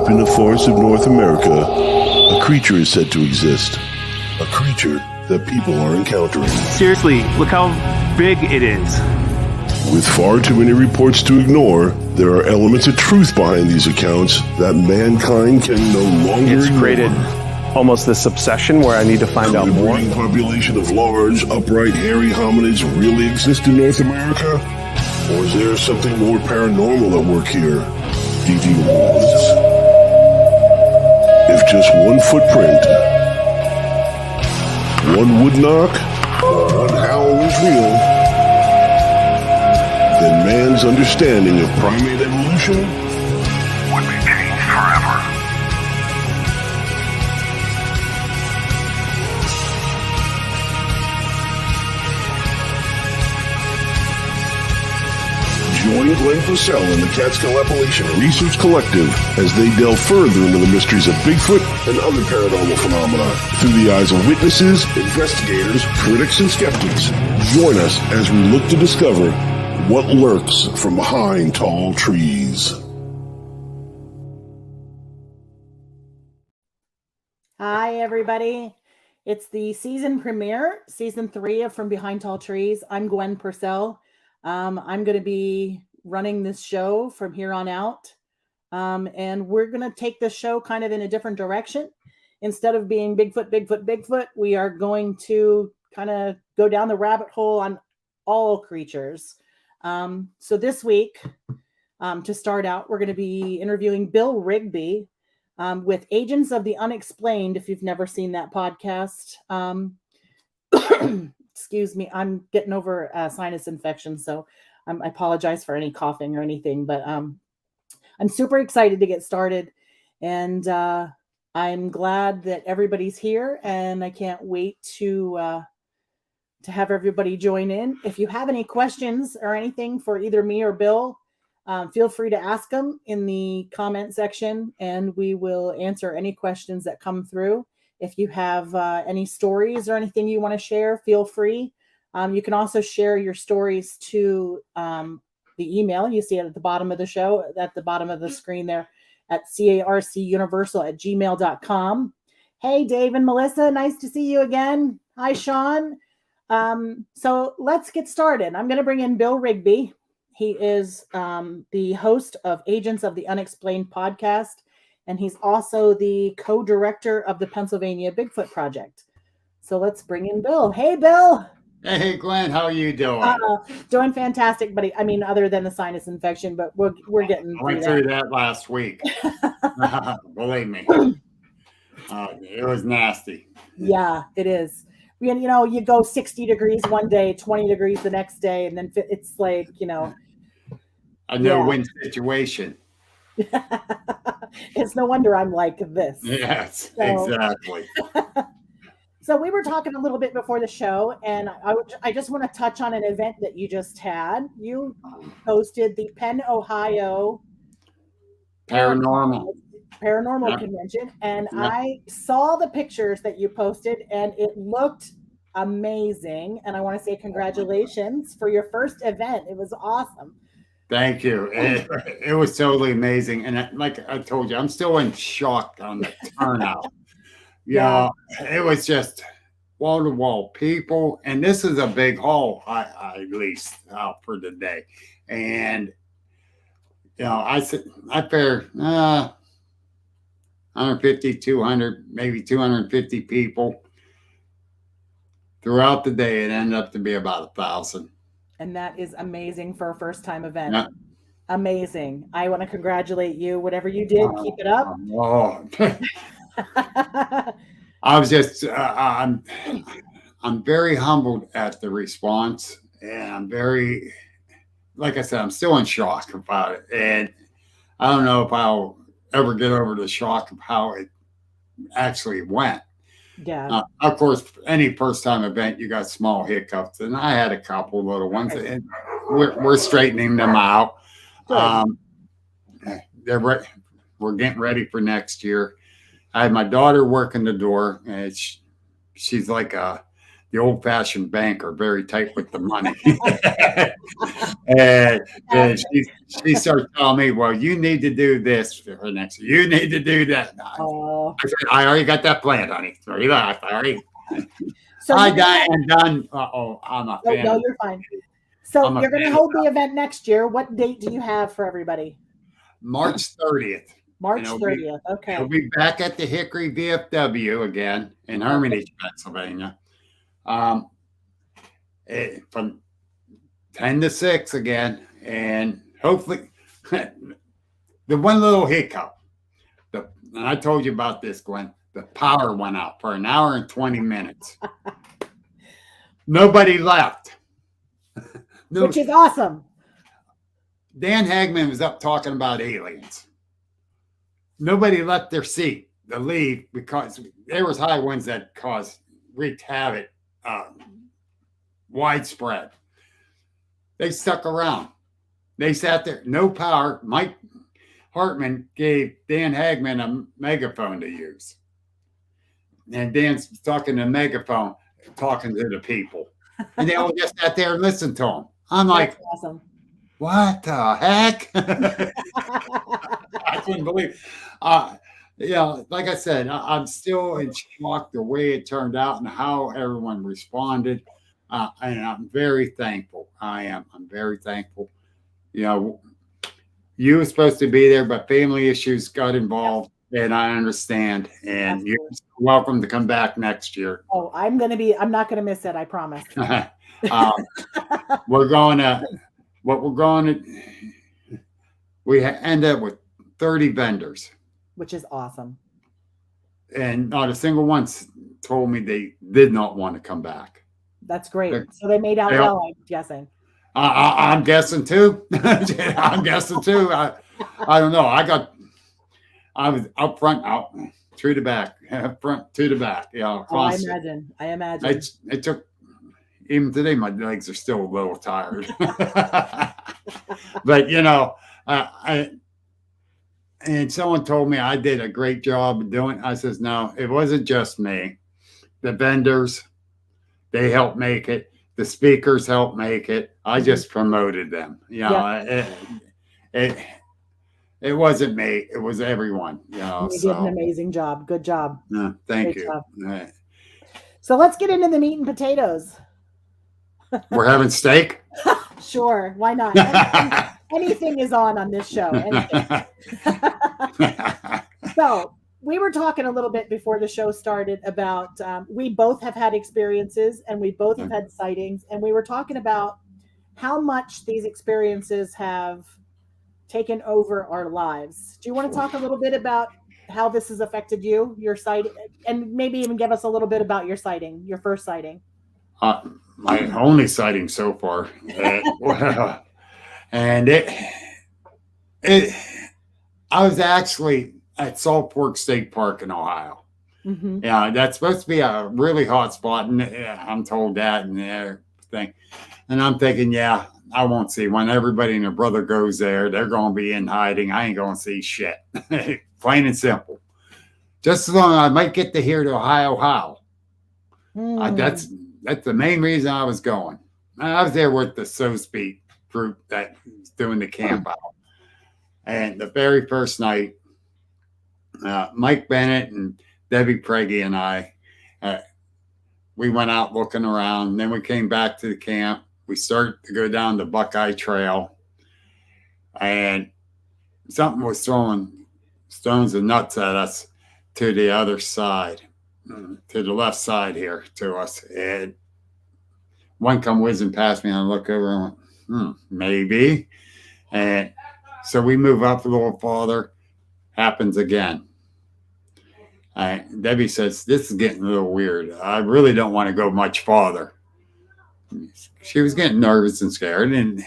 Deep in the forests of North America, a creature is said to exist. A creature that people are encountering. Seriously, look how big it is. With far too many reports to ignore, there are elements of truth behind these accounts that mankind can no longer It's ignore. created almost this obsession where I need to find out Could a more. breeding population of large, upright, hairy hominids really exist in North America? Or is there something more paranormal at work here, deep in the woods? If just one footprint, one wood knock, or one howl was real, then man's understanding of primate evolution would be changed forever. Join Glenn PURCELL and the Catskill Appalachian Research Collective as they delve further into the mysteries of Bigfoot and other paranormal phenomena through the eyes of witnesses, investigators, critics, and skeptics. Join us as we look to discover what lurks from behind tall trees. Hi, everybody. It's the season premiere, season 3 of From Behind Tall Trees. I'm GWEN PURCELL. I'm going to be running this show from here on out. And we're going to take this show kind of in a different direction. Instead of being Bigfoot, Bigfoot, Bigfoot, we are going to kind of go down the rabbit hole on all creatures. So this week, to start out, we're going to be interviewing Bill Rigby with Agents of the Unexplained, if you've never seen that podcast. Excuse me, I'm getting over a sinus infection, so I apologize for any coughing or anything, but I'm super excited to get started, and I'm glad that everybody's here, and I can't wait to have everybody join in. If you have any questions or anything for either me or Bill, feel free to ask them in the comment section, and we will answer any questions that come through. If you have any stories or anything you want to share, feel free. You can also share your stories to the email. You see it at the bottom of the show, at the bottom of the screen there, at carcuniversal@gmail.com. Hey, Dave and Melissa, nice to see you again. Hi, Sean. So let's get started. I'm going to bring in Bill Rigby. He is the host of Agents of the Unexplained podcast, and he's also the co-director of the Pennsylvania Bigfoot Project. So let's bring in Bill. Hey, Bill. Hey, Glenn, how are you doing? Doing fantastic, buddy. I mean, other than the sinus infection, but we're getting I went through that last week. Believe me. It was nasty. Yeah, it is. You know, you go 60 degrees one day, 20 degrees the next day, and then it's like, you know. A no-win situation. It's no wonder I'm like this. Yes, exactly. So we were talking a little bit before the show, and I just want to touch on an event that you just had. You hosted the Penn, Ohio Paranormal Convention, and I saw the pictures that you posted, and it looked amazing. And I want to say congratulations for your first event. It was awesome. Thank you. It was totally amazing. And like I told you, I'm still in shock on the turnout. Yeah, it was just wall-to-wall people. And this is a big hall I leased out for the day. And, you know, I figured 150, 200, maybe 250 people. Throughout the day, it ended up to be about 1,000. And that is amazing for a first-time event. Yeah. Amazing. I want to congratulate you. Whatever you did, keep it up. I was just, I'm very humbled at the response, and I'm very, like I said, I'm still in shock about it. And I don't know if I'll ever get over the shock of how it actually went. Yeah. Of course, any first-time event, you got small hiccups, and I had a couple little ones, and we're straightening them out. We're getting ready for next year. I had my daughter working the door, and she's like the the old-fashioned banker, very tight with the money. And she started telling me, well, you need to do this for next year. You need to do that. Oh, I said, I already got that planned, honey. Relax. so I you're got gonna- and done. I'm a fan. no, you're fine. So I'm a you're going to fan hold the event next year. What date do you have for everybody? March 30th. March And 30th. Okay. We'll be back at the Hickory VFW again in Hermitage, Pennsylvania. From 10 to 6 again. And hopefully, the one little hiccup, and I told you about this, Gwen, the power went out for an hour and 20 minutes. Nobody left. Which is awesome. Dan Hagman was up talking about aliens. Nobody left their seat to leave because there was high winds that wreaked havoc, widespread. They stuck around. They sat there, no power. Mike Hartman gave Dan Hagman a megaphone to use. And Dan's talking to megaphone, talking to the people. And they all just sat there and listened to him. I'm like, That's awesome. what the heck? I couldn't believe it. Like I said, I'm still in shock the way it turned out and how everyone responded. And I'm very thankful. I'm very thankful. You were supposed to be there, but family issues got involved, and I understand. And Absolutely. You're welcome to come back next year. Oh, I'm not going to miss it. I promise. We end up with 30 vendors. Which is awesome. And not a single one told me they did not want to come back. That's great. So they made out well, I'm guessing. I'm guessing too. I'm guessing too. I don't know. I was up front, out to the back, front to the back. I imagine. It took, even today, my legs are still a little tired. But and someone told me I did a great job of doing it. I says, no, it wasn't just me. The vendors, they helped make it. The speakers helped make it. I just promoted them. It wasn't me. It was everyone. You did an amazing job. Good job. Thank you. So let's get into the meat and potatoes. We're having steak? Sure. Why not? Anything is on this show. So we were talking a little bit before the show started about we both have had experiences and we both have had sightings, and we were talking about how much these experiences have taken over our lives. Do you want to talk a little bit about how this has affected you, your sighting, and maybe even give us a little bit about your sighting, your first sighting? My only sighting so far. And I was actually at Salt Fork State Park in Ohio. Mm-hmm. Yeah, that's supposed to be a really hot spot, and I'm told that and everything. And I'm thinking, I won't see one. Everybody and their brother goes there. They're going to be in hiding. I ain't going to see shit. Plain and simple. Just as long as I might get to hear the Ohio howl. That's the main reason I was going. I was there with the So Speak group that was doing the camp out. And the very first night, Mike Bennett and Debbie Preggy and I, we went out looking around. And then we came back to the camp. We started to go down the Buckeye Trail. And something was throwing stones and nuts at us to the other side, to the left side here to us. And one come whizzing past me, and I look over and went, maybe. And so we move up a little farther. Happens again. Debbie says, this is getting a little weird. I really don't want to go much farther. She was getting nervous and scared, and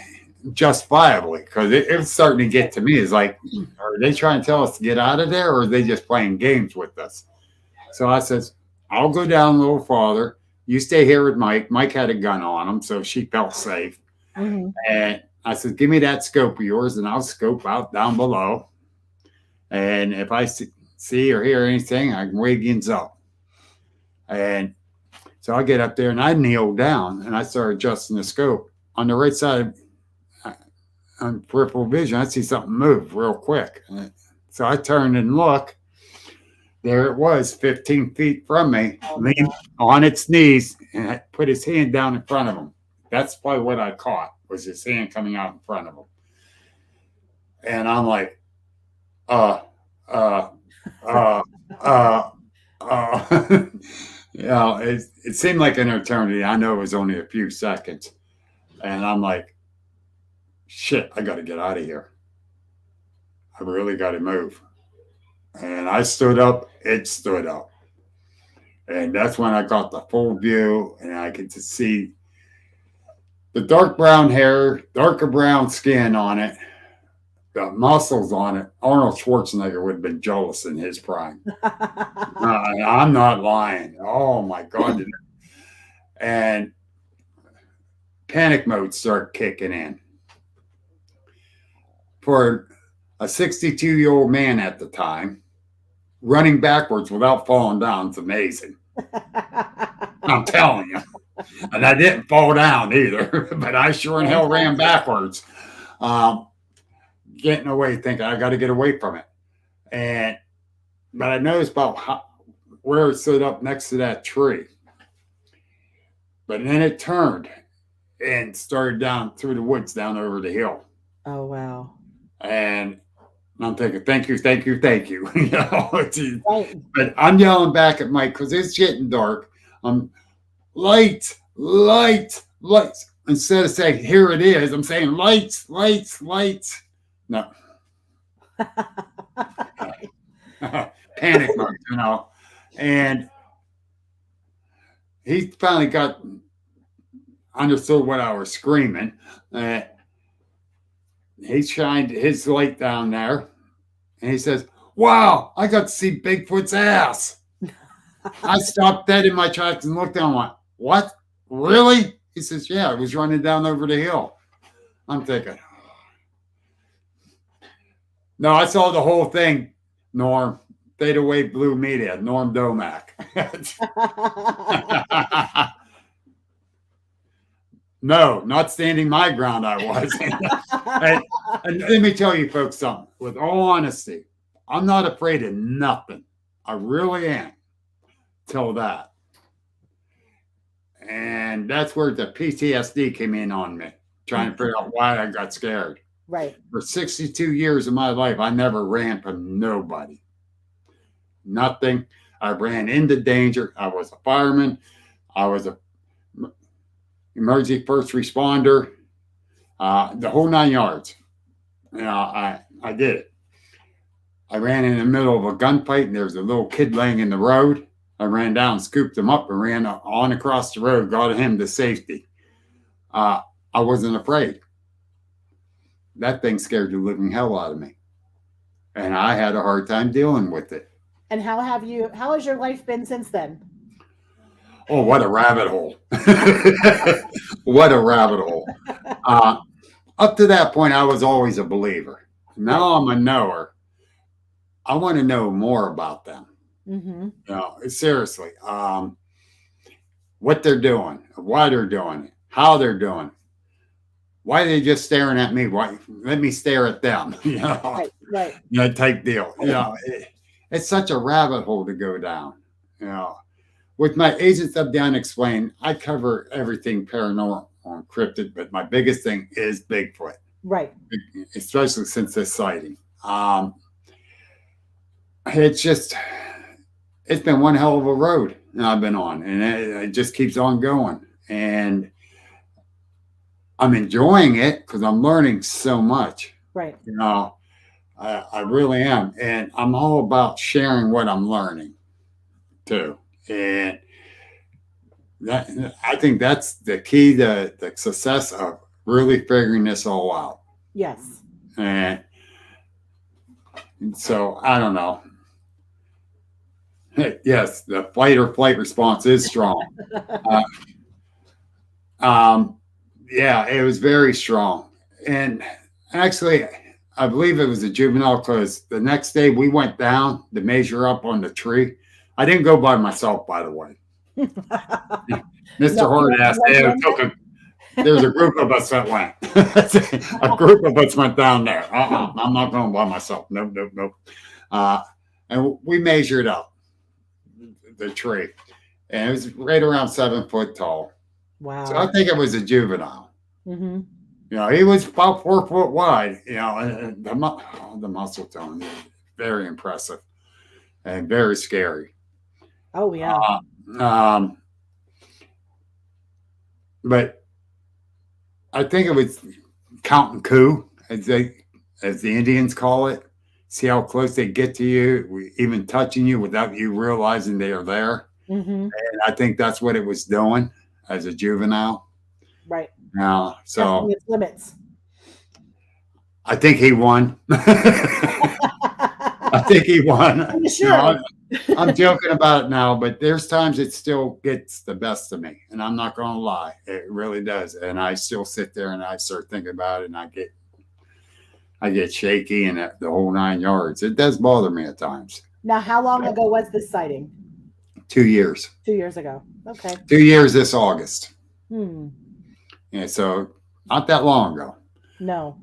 justifiably, because it was starting to get to me. It's like, are they trying to tell us to get out of there, or are they just playing games with us? So I says, I'll go down a little farther. You stay here with Mike. Mike had a gun on him, so she felt safe. Mm-hmm. And I said, give me that scope of yours, and I'll scope out down below. And if I see or hear anything, I can wave you up. And So I get up there and I kneel down and I start adjusting the scope. On the right side, on peripheral vision, I see something move real quick. So I turned and look. There it was, 15 feet from me, leaned on its knees, and I put his hand down in front of him. That's probably what I caught, was his hand coming out in front of him. And I'm like, you know, it seemed like an eternity. I know it was only a few seconds. And I'm like, shit, I got to get out of here. I really got to move. And I stood up, it stood up. And that's when I got the full view and I could just see the dark brown hair, darker brown skin on it, the muscles on it. Arnold Schwarzenegger would have been jealous in his prime. I'm not lying. Oh my God. And panic mode started kicking in. For a 62-year-old man at the time, running backwards without falling down is amazing. I'm telling you. And I didn't fall down either, but I sure in hell ran backwards. Getting away, thinking I got to get away from it. But I noticed about where it stood up next to that tree. But then it turned and started down through the woods down over the hill. Oh, wow. And I'm thinking, thank you, thank you, thank you. You know, Right. but I'm yelling back at Mike because it's getting dark. Lights, lights, lights. Instead of saying, here it is, I'm saying lights, lights, lights. No. Panic mode, you know. And he finally understood what I was screaming. He shined his light down there and he says, wow, I got to see Bigfoot's ass. I stopped dead in my tracks and looked down and went, what? Really? He says, yeah, it was running down over the hill. I'm thinking, no, I saw the whole thing, Norm. Theta Wave Blue Media, Norm Domack. No, not standing my ground, I was. and let me tell you folks something. With all honesty, I'm not afraid of nothing. I really am. Till that. And that's where the PTSD came in on me, trying to figure out why I got scared. Right. For 62 years of my life, I never ran from nobody. Nothing. I ran into danger. I was a fireman. I was a emergency first responder. The whole 9 yards. You know, I did it. I ran in the middle of a gunfight, and there was a little kid laying in the road. I ran down, scooped him up, and ran on across the road, got him to safety. I wasn't afraid. That thing scared the living hell out of me. And I had a hard time dealing with it. And how has your life been since then? Oh, what a rabbit hole. What a rabbit hole. Up to that point, I was always a believer. Now I'm a knower. I want to know more about them. Mm-hmm. You know, seriously. What they're doing, why they're doing it, how they're doing it. Why are they just staring at me? Why let me stare at them? You know, right. You know, type deal. You know, it's such a rabbit hole to go down. You know, with my Agents of the Unexplained, I cover everything paranormal and cryptid, but my biggest thing is Bigfoot. Right. Especially since this sighting. It's been one hell of a road I've been on, and it just keeps on going. And I'm enjoying it because I'm learning so much. Right. You know, I really am. And I'm all about sharing what I'm learning too. And I think that's the key to the success of really figuring this all out. Yes. And so I don't know. Yes, the fight or flight response is strong. Yeah, it was very strong. And actually, I believe it was a juvenile because the next day we went down to measure up on the tree. I didn't go by myself, by the way. Mr. Hort asked, there's a group of us that went. A group of us went down there. I'm not going by myself. Nope, nope, nope. And we measured up the tree, and it was right around 7 foot tall. Wow. So I think it was a juvenile. Mm-hmm. You know, he was about 4 foot wide. You know, and the muscle tone, very impressive and very scary. Oh yeah. But I think it was counting coup, as the Indians call it. See how close they get to you, even touching you without you realizing they are there. Mm-hmm. And I think that's what it was doing as a juvenile. Right. Now, so its limits. I think he won. I think he won. Sure. You know, I'm joking about it now, but there's times it still gets the best of me, and I'm not going to lie, it really does. And I still sit there and I start thinking about it, and I get shaky and the whole 9 yards. It does bother me at times. Now, how long ago was this sighting? 2 years. 2 years ago. Okay. 2 years this August. Hmm. And so not that long ago. No.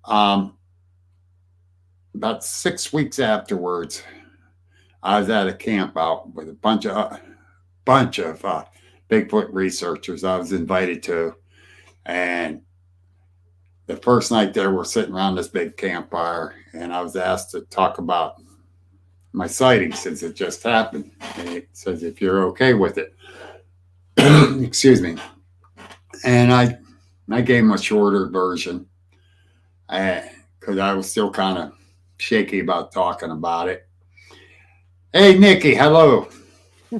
About 6 weeks afterwards, I was at a camp out with a bunch of Bigfoot researchers I was invited to. And the first night there, we're sitting around this big campfire, and I was asked to talk about my sighting since it just happened. And it says, if you're okay with it. Excuse me. And I gave him a shorter version because I was still kind of shaky about talking about it. Hey, Nikki, hello.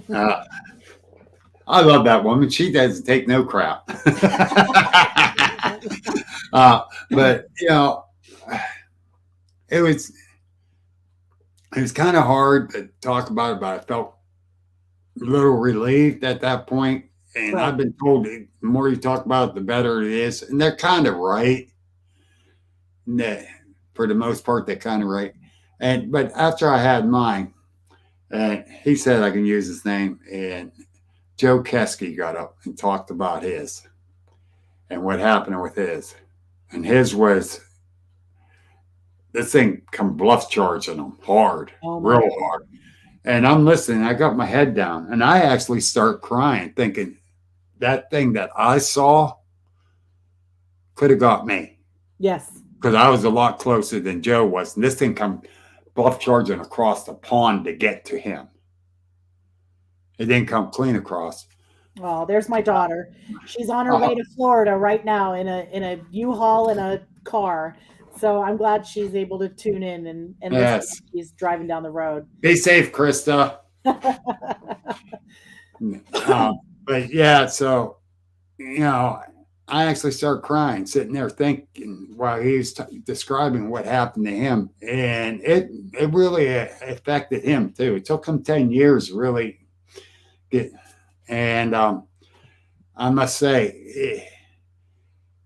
I love that woman. She doesn't take no crap. But you know, it was kind of hard to talk about it, but I felt a little relieved at that point. And Right. I've been told the more you talk about it, the better it is. And they're kind of right. For the most part, they're kind of right. But after I had mine, and he said I can use his name, and Joe Catskill got up and talked about his and what happened with his. And his was, this thing come bluff charging him hard, real hard. And I'm listening. I got my head down, and I actually start crying, thinking that thing that I saw could have got me. Yes. Because I was a lot closer than Joe was. And this thing come bluff charging across the pond to get to him. It didn't come clean across. Oh, there's my daughter. She's on her way to Florida right now in a U-Haul and a car. So I'm glad she's able to tune in and Yes. listen. She's driving down the road. Be safe, Krista. But yeah, so, you know, I actually started crying, sitting there thinking while he was describing what happened to him. And it really affected him too. It took him 10 years to really get. And I must say,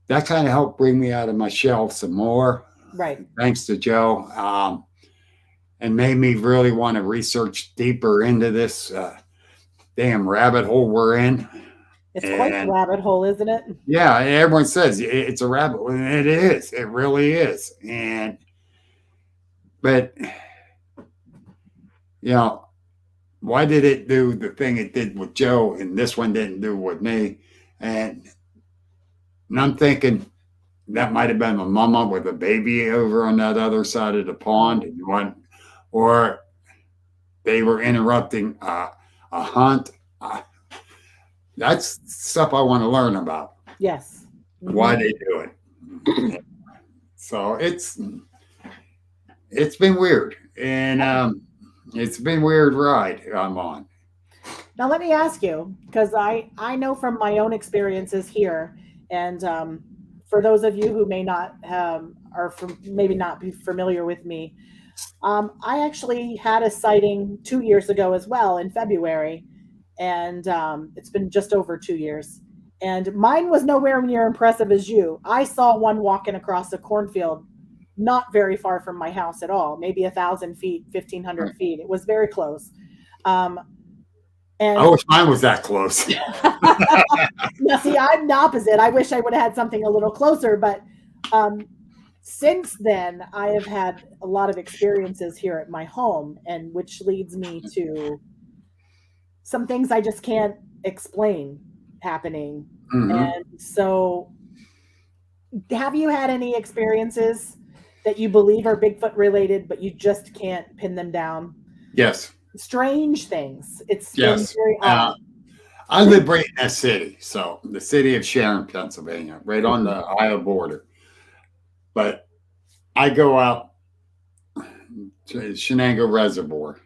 that kind of helped bring me out of my shell some more. Right. Thanks to Joe. And made me really want to research deeper into this damn rabbit hole we're in. It's quite a rabbit hole, isn't it? Yeah, everyone says it's a rabbit hole, and it is. It really is. But you know, why did it do the thing it did with Joe, and this one didn't do with me? And I'm thinking that might have been a mama with a baby over on that other side of the pond, or they were interrupting a hunt. That's stuff I want to learn about. Yes. Mm-hmm. Why they do it. So it's been weird, and it's been a weird ride I'm on. Now let me ask you, because I know from my own experiences here, and for those of you who may not maybe not be familiar with me, I actually had a sighting 2 years ago as well in February. And it's been just over 2 years. And mine was nowhere near impressive as you. I saw one walking across a cornfield, not very far from my house at all, maybe 1,000 feet, 1,500 feet. It was very close. And I wish mine was that close. now, see, I'm the opposite. I wish I would have had something a little closer, but since then, I have had a lot of experiences here at my home, and which leads me to some things I just can't explain happening. And so, have you had any experiences that you believe are Bigfoot related, but you just can't pin them down? Yes. Strange things. It's been Yes. very odd. I live right in that city. So the city of Sharon, Pennsylvania, right on the Iowa border. But I go out to Shenango Reservoir.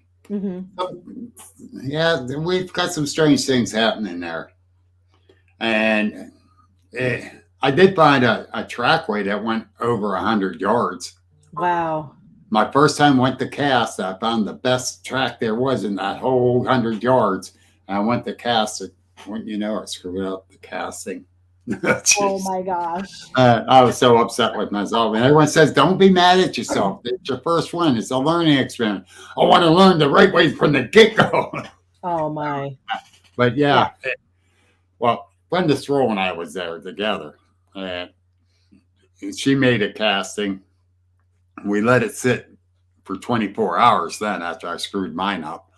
Yeah, we've got some strange things happening there. And I did find a trackway that went over 100 yards. Wow. My first time went to cast, I found the best track there was in that whole 100 yards. And I went to cast it. Wouldn't you know, I screwed up the casting. Oh my gosh. I was so upset with myself. And everyone says, don't be mad at yourself. It's your first one. It's a learning experiment. I want to learn the right way from the get-go. Oh my. But yeah. Well, Brenda Stroll and I was there together. And she made a casting. We let it sit for 24 hours then after I screwed mine up.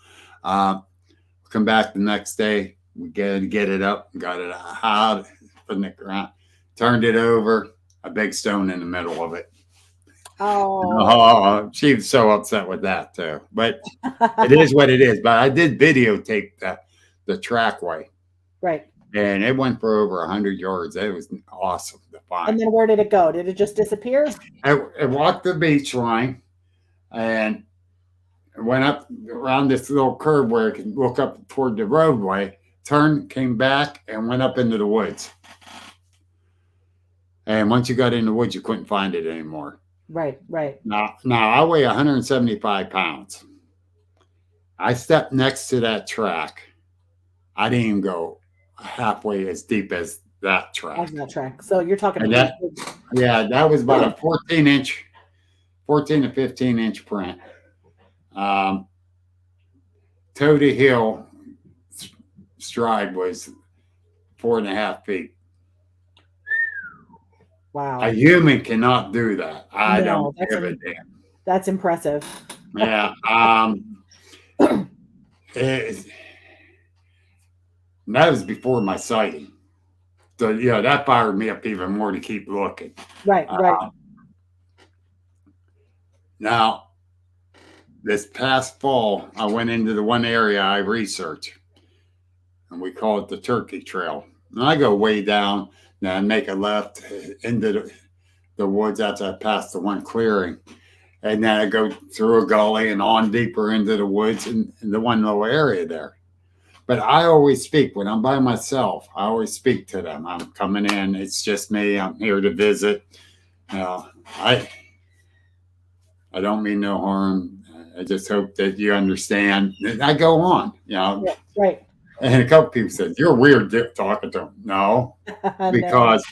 Come back the next day. We get it up, got it out from the ground, turned it over, a big stone in the middle of it. Oh, she was so upset with that too. But it is what it is. But I did videotape the trackway. Right. And it went for over 100 yards. It was awesome to find. And then where did it go? Did it just disappear? It walked the beach line and went up around this little curve where it can look up toward the roadway, turned, came back, and went up into the woods. And once you got in the woods, you couldn't find it anymore. Right. Now I weigh 175 pounds. I stepped next to that track. I didn't even go halfway as deep as that track. So you're talking about that was about a 14 to 15 inch print. Toe to heel stride was 4.5 feet. Wow. A human cannot do that. I don't give a damn. That's impressive. Yeah. That was before my sighting. So, yeah, that fired me up even more to keep looking. Right. Now, this past fall, I went into the one area I research, and we call it the Turkey Trail. And I go way down, and make a left into the woods after I pass the one clearing. And then I go through a gully and on deeper into the woods in the one little area there. But I always speak when I'm by myself. I always speak to them. I'm coming in. It's just me. I'm here to visit. I don't mean no harm. I just hope that you understand. I go on, Yeah, right. And a couple people said, "You're weird talking to them." No, because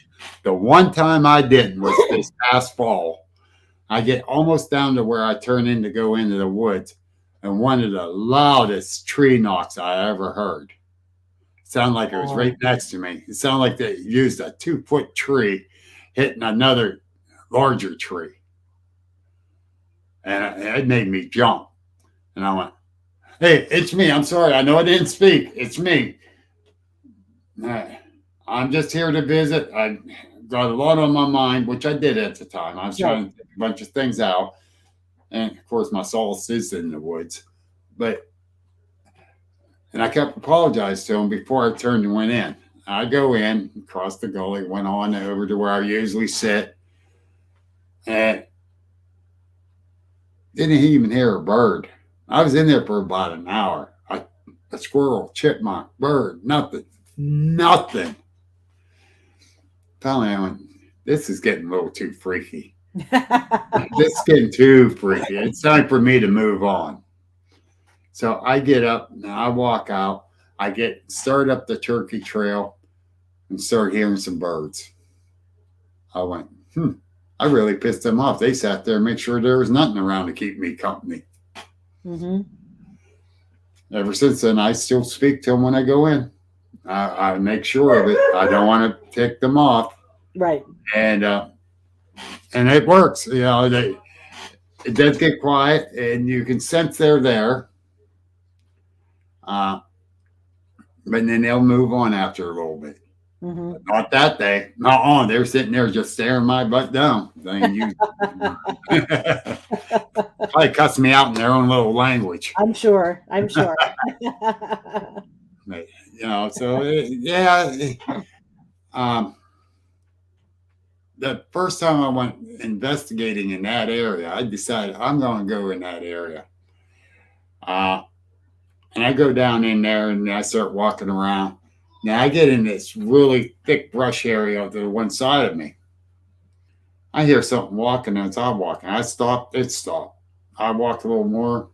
the one time I didn't was this past fall. I get almost down to where I turn in to go into the woods, and one of the loudest tree knocks I ever heard. It sounded like it was right next to me. It sounded like they used a 2-foot tree hitting another larger tree. And it made me jump. And I went, "Hey, it's me. I'm sorry. I know I didn't speak. It's me. I'm just here to visit. I got a lot on my mind," which I did at the time. I was trying to take a bunch of things out. And of course, my solace is in the woods. And I kept apologizing to him before I turned and went in. I go in, across the gully, went on over to where I usually sit. And didn't even hear a bird. I was in there for about an hour. A squirrel, chipmunk, bird, nothing. Finally, I went, this is getting a little too freaky. This is getting too freaky. It's time for me to move on. So I get up and I walk out. I start up the Turkey Trail and start hearing some birds. I went, I really pissed them off. They sat there and made sure there was nothing around to keep me company. ever since then, I still speak to them when I go in. I make sure of it. I don't want to tick them off. Right. And it works. It does get quiet, and you can sense they're there. But then they'll move on after a little bit. Mm-hmm. Not that day. No, they're sitting there just staring my butt down. You probably cuss me out in their own little language. I'm sure. But, so yeah. The first time I went investigating in that area, I decided I'm going to go in that area. And I go down in there and I start walking around. Now I get in this really thick brush area to the one side of me. I hear something walking as I'm walking. I stop, it stopped. I walk a little more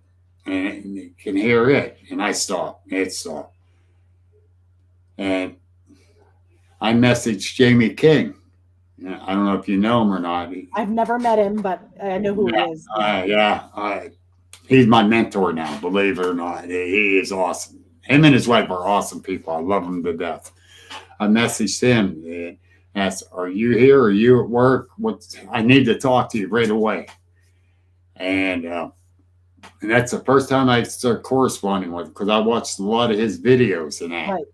and you can hear it. And I stop, it stopped. And I messaged Jamie King. I don't know if you know him or not. I've never met him, but I know who he is. He's my mentor now, believe it or not. He is awesome. Him and his wife are awesome people. I love them to death. I messaged him and asked, "Are you here? Are you at work? I need to talk to you right away." And that's the first time I started corresponding with him because I watched a lot of his videos and that. Right.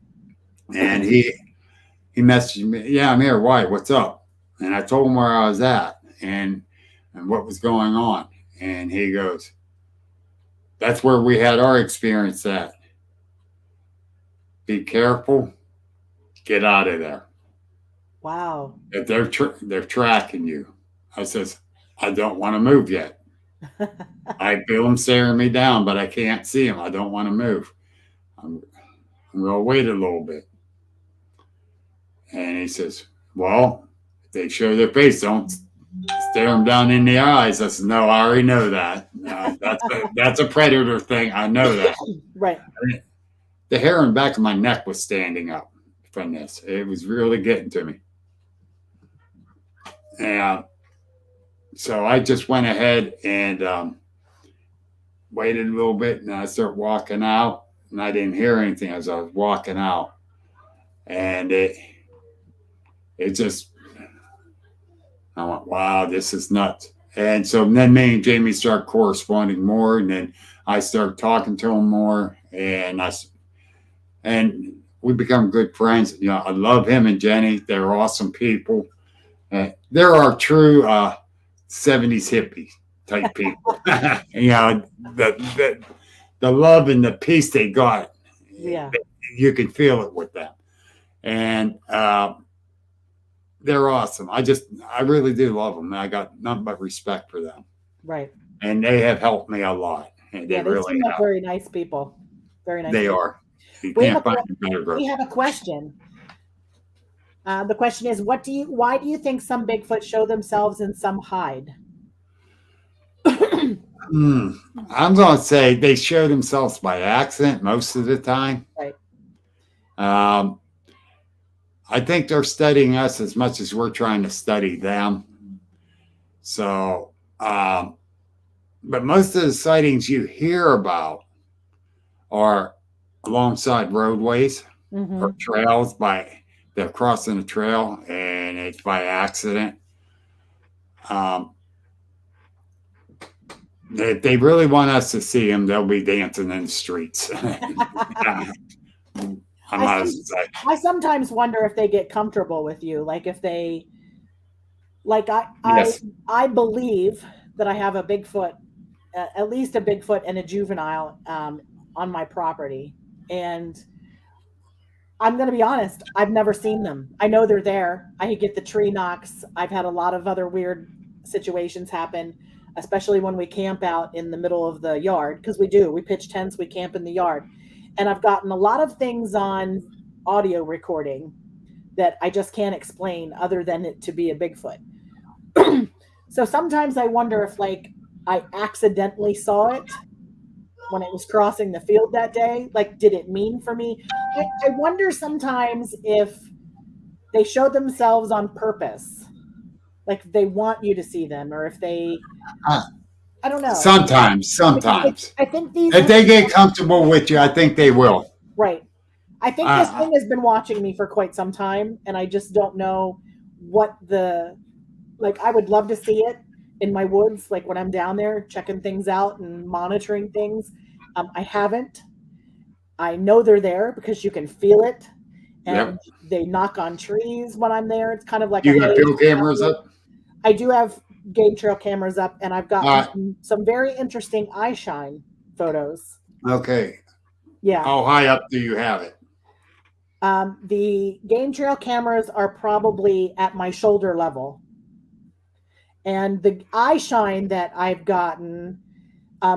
And he messaged me, "Yeah, I'm here. Why? What's up?" And I told him where I was at and what was going on. And he goes, "That's where we had our experience at. Be careful. Get out of there." Wow. If they're tracking you. I says, "I don't want to move yet. I feel them staring me down, but I can't see them. I don't want to move. I'm going to wait a little bit." And he says, "Well, they show their face, don't stare them down in the eyes." I said, "No, I already know that. No, that's a predator thing. I know that." Right. The hair on the back of my neck was standing up from this. It was really getting to me. And so I just went ahead and waited a little bit, and I started walking out, and I didn't hear anything as I was walking out. And it just, I went, wow, this is nuts. And so then me and Jamie start corresponding more, and then I start talking to him more, and we become good friends. I love him and Jenny. They're awesome people. They're our true 70s hippie type people. The love and the peace they got. Yeah. You can feel it with them. And they're awesome. I really do love them. I got nothing but respect for them. Right. And they have helped me a lot. And They really seem like have. very nice people. Very nice. They people. are. You We can't have, find a better group. we have a question. The question is, why do you think some Bigfoot show themselves and some hide? I'm going to say they show themselves by accident most of the time. Right. I think they're studying us as much as we're trying to study them. So, but most of the sightings you hear about are alongside roadways or trails they're crossing a trail and it's by accident. If they really want us to see them, they'll be dancing in the streets. I sometimes wonder if they get comfortable with you, like if they, like Yes. I believe that I have a Bigfoot, at least a Bigfoot and a juvenile on my property, and I'm going to be honest, I've never seen them. I know they're there. I get the tree knocks. I've had a lot of other weird situations happen, especially when we camp out in the middle of the yard, because we pitch tents, we camp in the yard. And I've gotten a lot of things on audio recording that I just can't explain other than it to be a Bigfoot. So sometimes I wonder if like I accidentally saw it when it was crossing the field that day. Like, did it mean for me? I wonder sometimes if they show themselves on purpose, like they want you to see them, or if they I don't know. Sometimes. I think these. If they get comfortable with you, I think they will. Right. I think this thing has been watching me for quite some time, and I just don't know what I would love to see it in my woods, like when I'm down there checking things out and monitoring things. I haven't. I know they're there because you can feel it, and they knock on trees when I'm there. It's kind of like you got field cameras up? I do have game trail cameras up, and I've got some very interesting eye shine photos. Okay. Yeah. How high up do you have it? The game trail cameras are probably at my shoulder level. And the eye shine that I've gotten,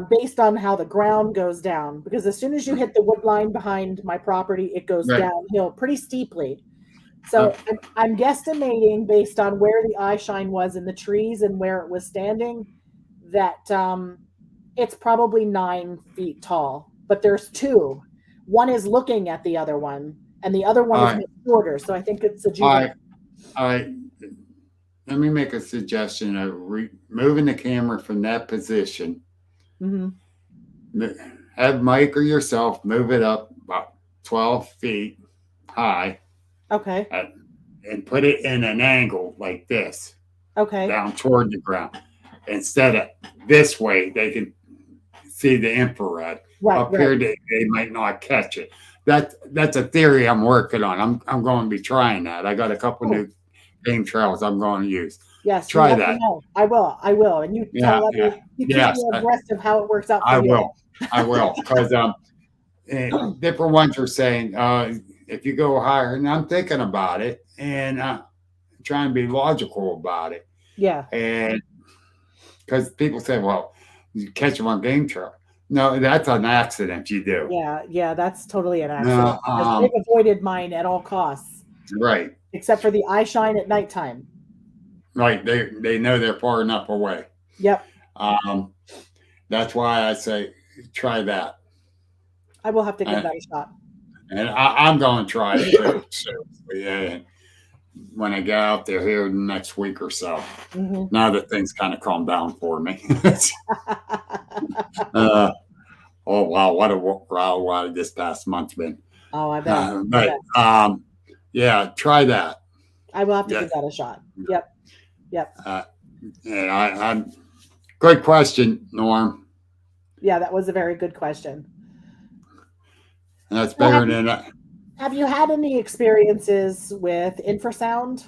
based on how the ground goes down, because as soon as you hit the wood line behind my property, it goes downhill pretty steeply. So I'm guesstimating based on where the eye shine was in the trees and where it was standing, that it's probably 9 feet tall. But there's two. One is looking at the other one, and the other one is much shorter. So I think it's a juvenile. Let me make a suggestion of moving the camera from that position. Mm-hmm. Have Mike or yourself move it up about 12 feet high. Okay. And put it in an angle like this. Okay. Down toward the ground. Instead of this way, they can see the infrared. Up here, they might not catch it. That's a theory I'm working on. I'm going to be trying that. I got a couple new game trails I'm going to use. Yes, try that. I will. And you tell me, you keep me abreast of how it works out. I will, because different ones are saying if you go higher, and I'm thinking about it and trying to be logical about it. Yeah, and because people say, well, you catch them on game trail. No, that's an accident you do. Yeah, that's totally an accident. They've avoided mine at all costs. Right. Except for the eye shine at nighttime. Right. They know they're far enough away. Yep. That's why I say try that. I will have to give that a shot. And I'm going to try it too. Seriously. Yeah. When I get out there here the next week or so. Mm-hmm. Now that things kind of calm down for me. Oh wow, what a row this past month's been. Oh, I bet. Yeah, try that. I will have to give that a shot. Yep. I'm good question, Norm. Yeah, that was a very good question. And that's better than that. Have you had any experiences with infrasound?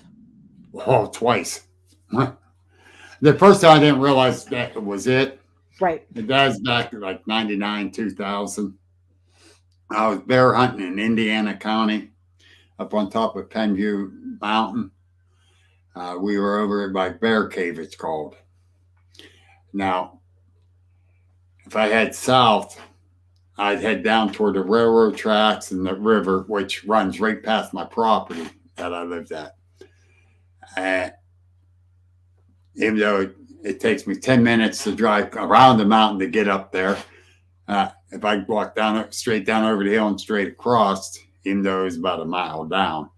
Oh, twice. The first time I didn't realize that was it. Right. That was back in like 99, 2000. I was bear hunting in Indiana County up on top of Penview Mountain. We were over by Bear Cave, it's called. Now, if I head south, I'd head down toward the railroad tracks and the river, which runs right past my property that I lived at. Even though it takes me 10 minutes to drive around the mountain to get up there, if I walk straight down over the hill and straight across, even though it was about a mile down,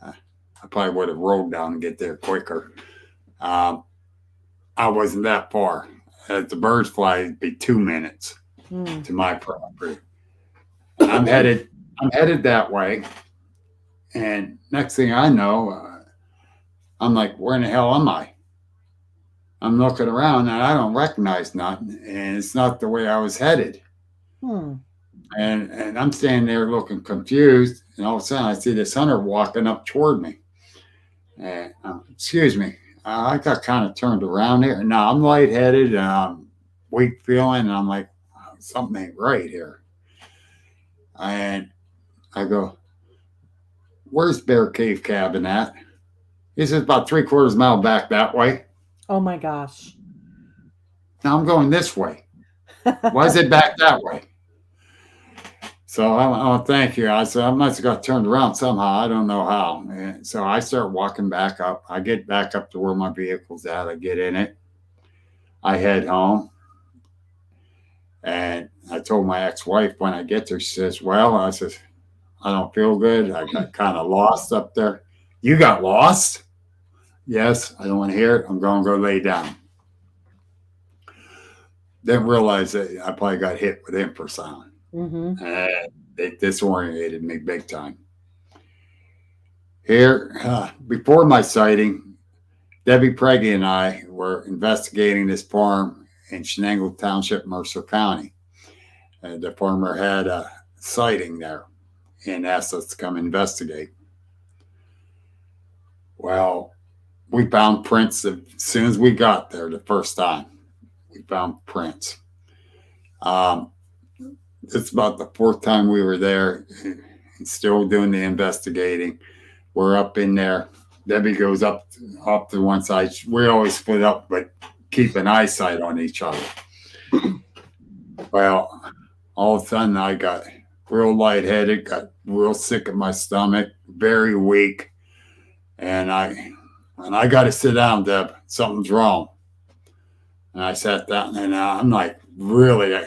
I probably would have rolled down and get there quicker. I wasn't that far. As the birds fly, it'd be 2 minutes to my property. I'm headed that way, and next thing I know, I'm like, where in the hell am I? I'm looking around and I don't recognize nothing, and it's not the way I was headed. And I'm standing there looking confused, and all of a sudden I see this hunter walking up toward me. And excuse me, I got kind of turned around here. Now I'm lightheaded, and I'm weak feeling, and I'm like, something ain't right here. And I go, where's Bear Cave Cabin at? He says, about 3/4 mile back that way. Oh my gosh. Now I'm going this way. Why is it back that way? So I thank you. I said, I must have got turned around somehow. I don't know how. And so I start walking back up. I get back up to where my vehicle's at. I get in it. I head home. And I told my ex-wife when I get there, she says, well, I says, I don't feel good. I got kind of lost up there. You got lost? Yes, I don't want to hear it. I'm going to go lay down. Didn't realize that I probably got hit with infrasound. Mm-hmm. It disorientated me big time. Here, before my sighting, Debbie Preggy and I were investigating this farm in Shenango Township, Mercer County. The farmer had a sighting there and asked us to come investigate. Well, we found prints as soon as we got there the first time. We found prints. It's about the fourth time we were there and still doing the investigating. We're up in there. Debbie goes up to one side. We always split up, but keep an eyesight on each other. Well, all of a sudden I got real lightheaded, got real sick in my stomach, very weak. And I got to sit down, Deb. Something's wrong. And I sat down, and I'm like really,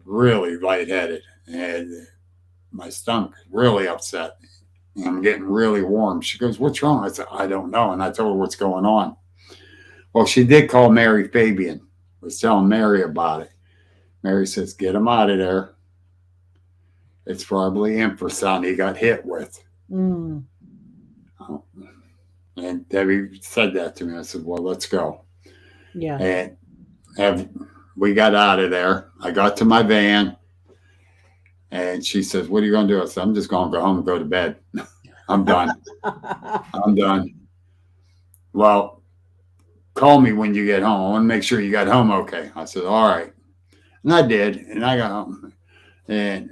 really lightheaded, and my stomach really upset. I'm getting really warm. She goes, "What's wrong?" I said, "I don't know." And I told her what's going on. Well, she did call Mary Fabian. Was telling Mary about it. Mary says, "Get him out of there. It's probably infrasound he got hit with." Mm. And Debbie said that to me. I said, "Well, let's go." Yeah. And we got out of there. I got to my van, and she says, "What are you going to do?" I said, "I'm just going to go home and go to bed. I'm done. I'm done." "Well, call me when you get home. I want to make sure you got home okay." I said, "All right." And I did. And I got home. And,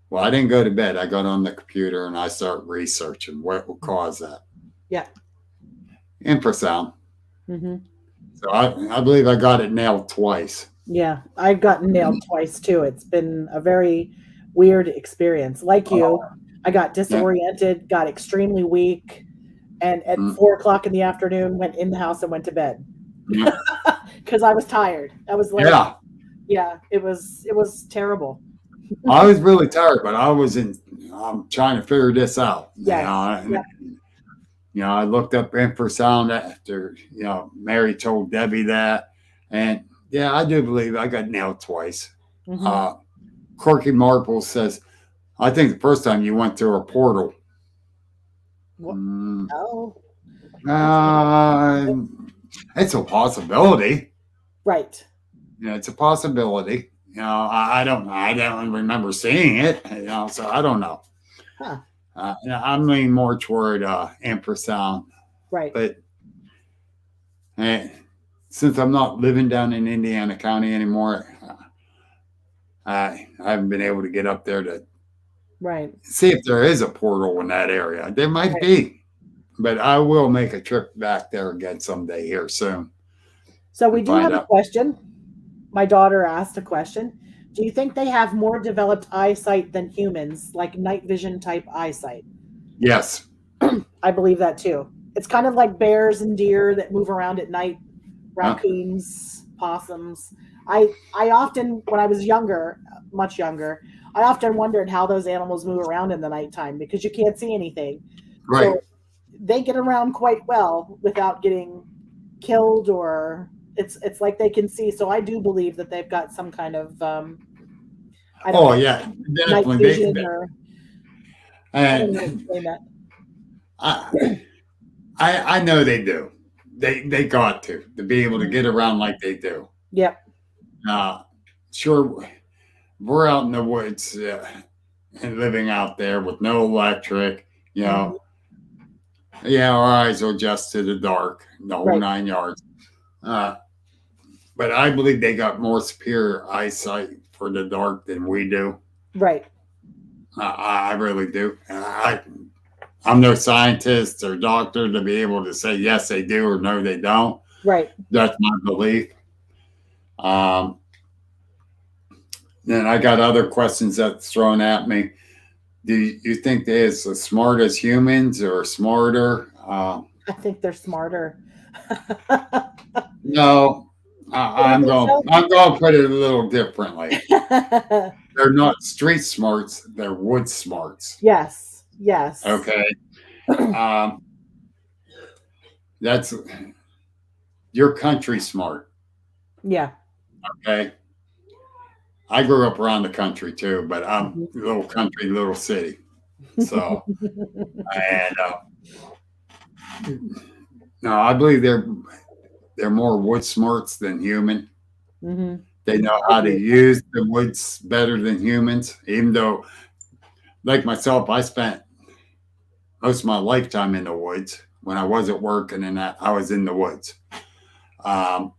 well, I didn't go to bed. I got on the computer, and I started researching what will cause that. Yeah. Infrasound. Mm-hmm. So I believe I got it nailed twice. Yeah, I've gotten nailed twice too. It's been a very weird experience. Like you, I got disoriented, got extremely weak, and at 4:00 in the afternoon, went in the house and went to bed because I was tired. I was like, yeah, it was terrible. I was really tired, but I'm trying to figure this out. Yeah. I looked up infrasound after, Mary told Debbie that. And yeah, I do believe I got nailed twice. Mm-hmm. Corky Marple says, "I think the first time you went through a portal." Oh. It's a possibility. Right. It's a possibility. I don't remember seeing it, so I don't know. Huh. I'm leaning more toward infrasound. Right. But since I'm not living down in Indiana County anymore, I haven't been able to get up there to see if there is a portal in that area. There might be, but I will make a trip back there again someday here soon. So we do have a question. My daughter asked a question. Do you think they have more developed eyesight than humans, like night vision type eyesight? Yes. I believe that too. It's kind of like bears and deer that move around at night, raccoons, possums. I often, when I was younger, much younger, I often wondered how those animals move around in the nighttime because you can't see anything. Right. So they get around quite well without getting killed, or it's like they can see. So I do believe that they've got some kind of yeah, definitely. Night vision I know they do. They got to be able to get around like they do. Yep. Sure, we're out in the woods and living out there with no electric, Yeah, our eyes will adjust to the dark, the whole 9 yards. But I believe they got more superior eyesight for the dark than we do. Right. I really do. I'm no scientist or doctor to be able to say yes they do or no they don't. Right. That's my belief. Then I got other questions that's thrown at me. Do you think they're as smart as humans or smarter? I think they're smarter. No, I'm going to put it a little differently. They're not street smarts; they're wood smarts. Yes. Okay. That's your country smart. Yeah. Okay. I grew up around the country too, but I'm Mhm. little country, little city. So, and no, I believe they're more wood smarts than human. Mhm. They know I how to agree. use the woods better than humans. Even though, like myself, I spent most of my lifetime in the woods. When I wasn't working and that, I was in the woods. Um,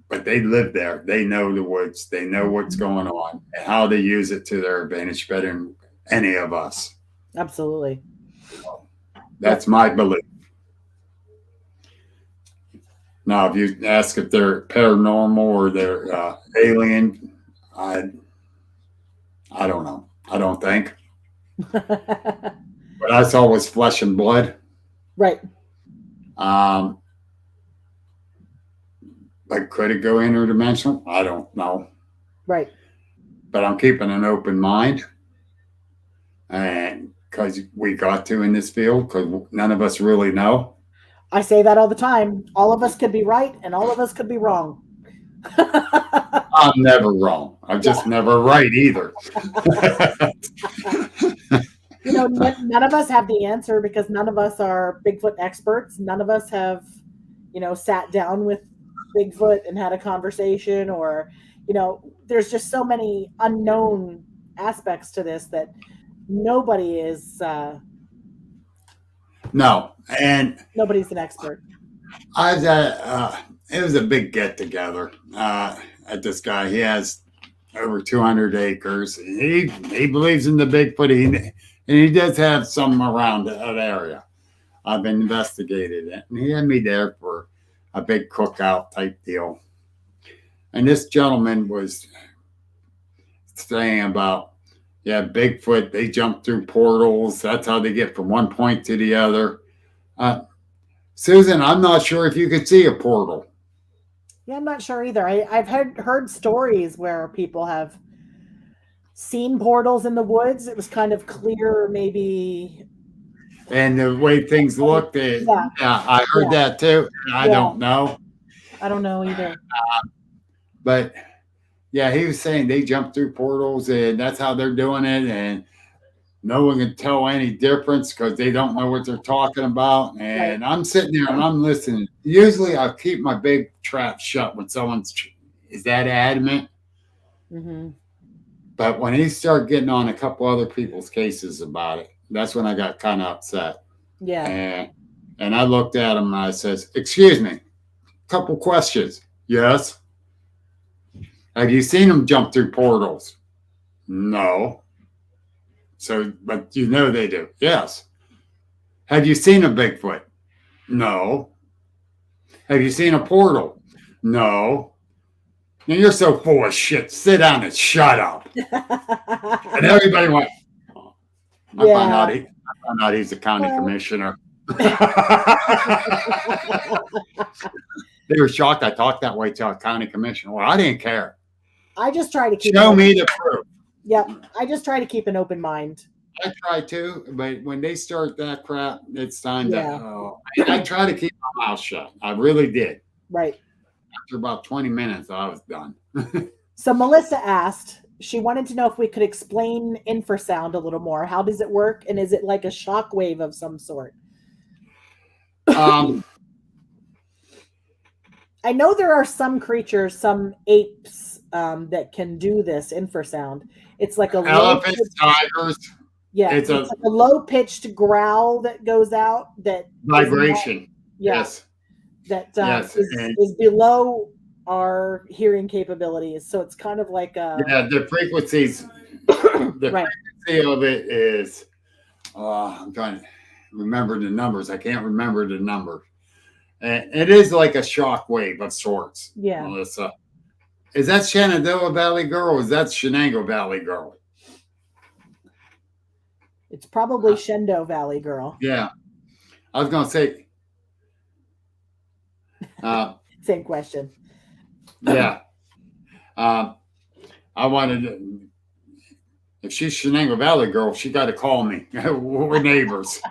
but they live there. They know the woods. They know what's Mhm. going on and how to use it to their advantage better than any of us. Absolutely. That's Yep. my belief. Now, if you ask if they're paranormal or they're alien, I I don't know. I don't think. What I saw was flesh and blood. Right. Um, like, could it go interdimensional? I don't know. Right. But I'm keeping an open mind, and because we got to in this field, because none of us really know. I say that all the time. All of us could be right and all of us could be wrong. I'm never wrong. I'm just never right either. None of us have the answer because none of us are Bigfoot experts. None of us have, sat down with Bigfoot and had a conversation, or, there's just so many unknown aspects to this that nobody is, No, and nobody's an expert. I was at it was a big get together at this guy. He has over 200 acres. He believes in the Bigfoot. And he does have some around that area. I've investigated it, and he had me there for a big cookout type deal. And this gentleman was saying about, yeah, Bigfoot, they jump through portals. That's how they get from one point to the other. Uh, Susan, I'm not sure if you could see a portal. Yeah, I'm not sure either. I've heard stories where people have seen portals in the woods. It was kind of clear, maybe. And the way things looked, Yeah, yeah, I heard yeah, that too. I yeah. don't know. I don't know either. But yeah, he was saying they jump through portals and that's how they're doing it. And no one can tell any difference because they don't know what they're talking about. Right. And I'm sitting there and I'm listening. Usually I keep my big trap shut when someone's is that adamant. Mm-hmm. But when he started getting on a couple other people's cases about it, that's when I got kind of upset. Yeah. And I looked at him and I says, "Excuse me, couple questions. Yes. Have you seen them jump through portals? No. So, but you know they do. Yes. Have you seen a Bigfoot? No. Have you seen a portal? No. Now you're so full of shit. Sit down and shut up." And everybody went, oh. I found out he's the county commissioner. They were shocked I talked that way to a county commissioner. Well, I didn't care. I just try to keep Show me the proof. Yep. I just try to keep an open mind. I try to, but when they start that crap, it's time Yeah. to. I try to keep my mouth shut. I really did. Right. After about 20 minutes, I was done. So Melissa asked, she wanted to know if we could explain infrasound a little more. How does it work? And is it like a shock wave of some sort? I know there are some creatures, some apes that can do this infrasound. It's like a elephants, tigers. Yeah, it's like a low pitched growl that goes out. That vibration. Yes. That is below our hearing capabilities. So it's kind of like the frequencies. The frequency of it is. I'm trying to remember the numbers. I can't remember the number. And it is like a shock wave of sorts. Yeah. Melissa. Is that Shenandoah Valley Girl or is that Shenango Valley Girl? It's probably Shendo Valley Girl. Yeah. I was going to say. Same question. Yeah. I wanted to, if she's Shenango Valley Girl, she got to call me. We're neighbors.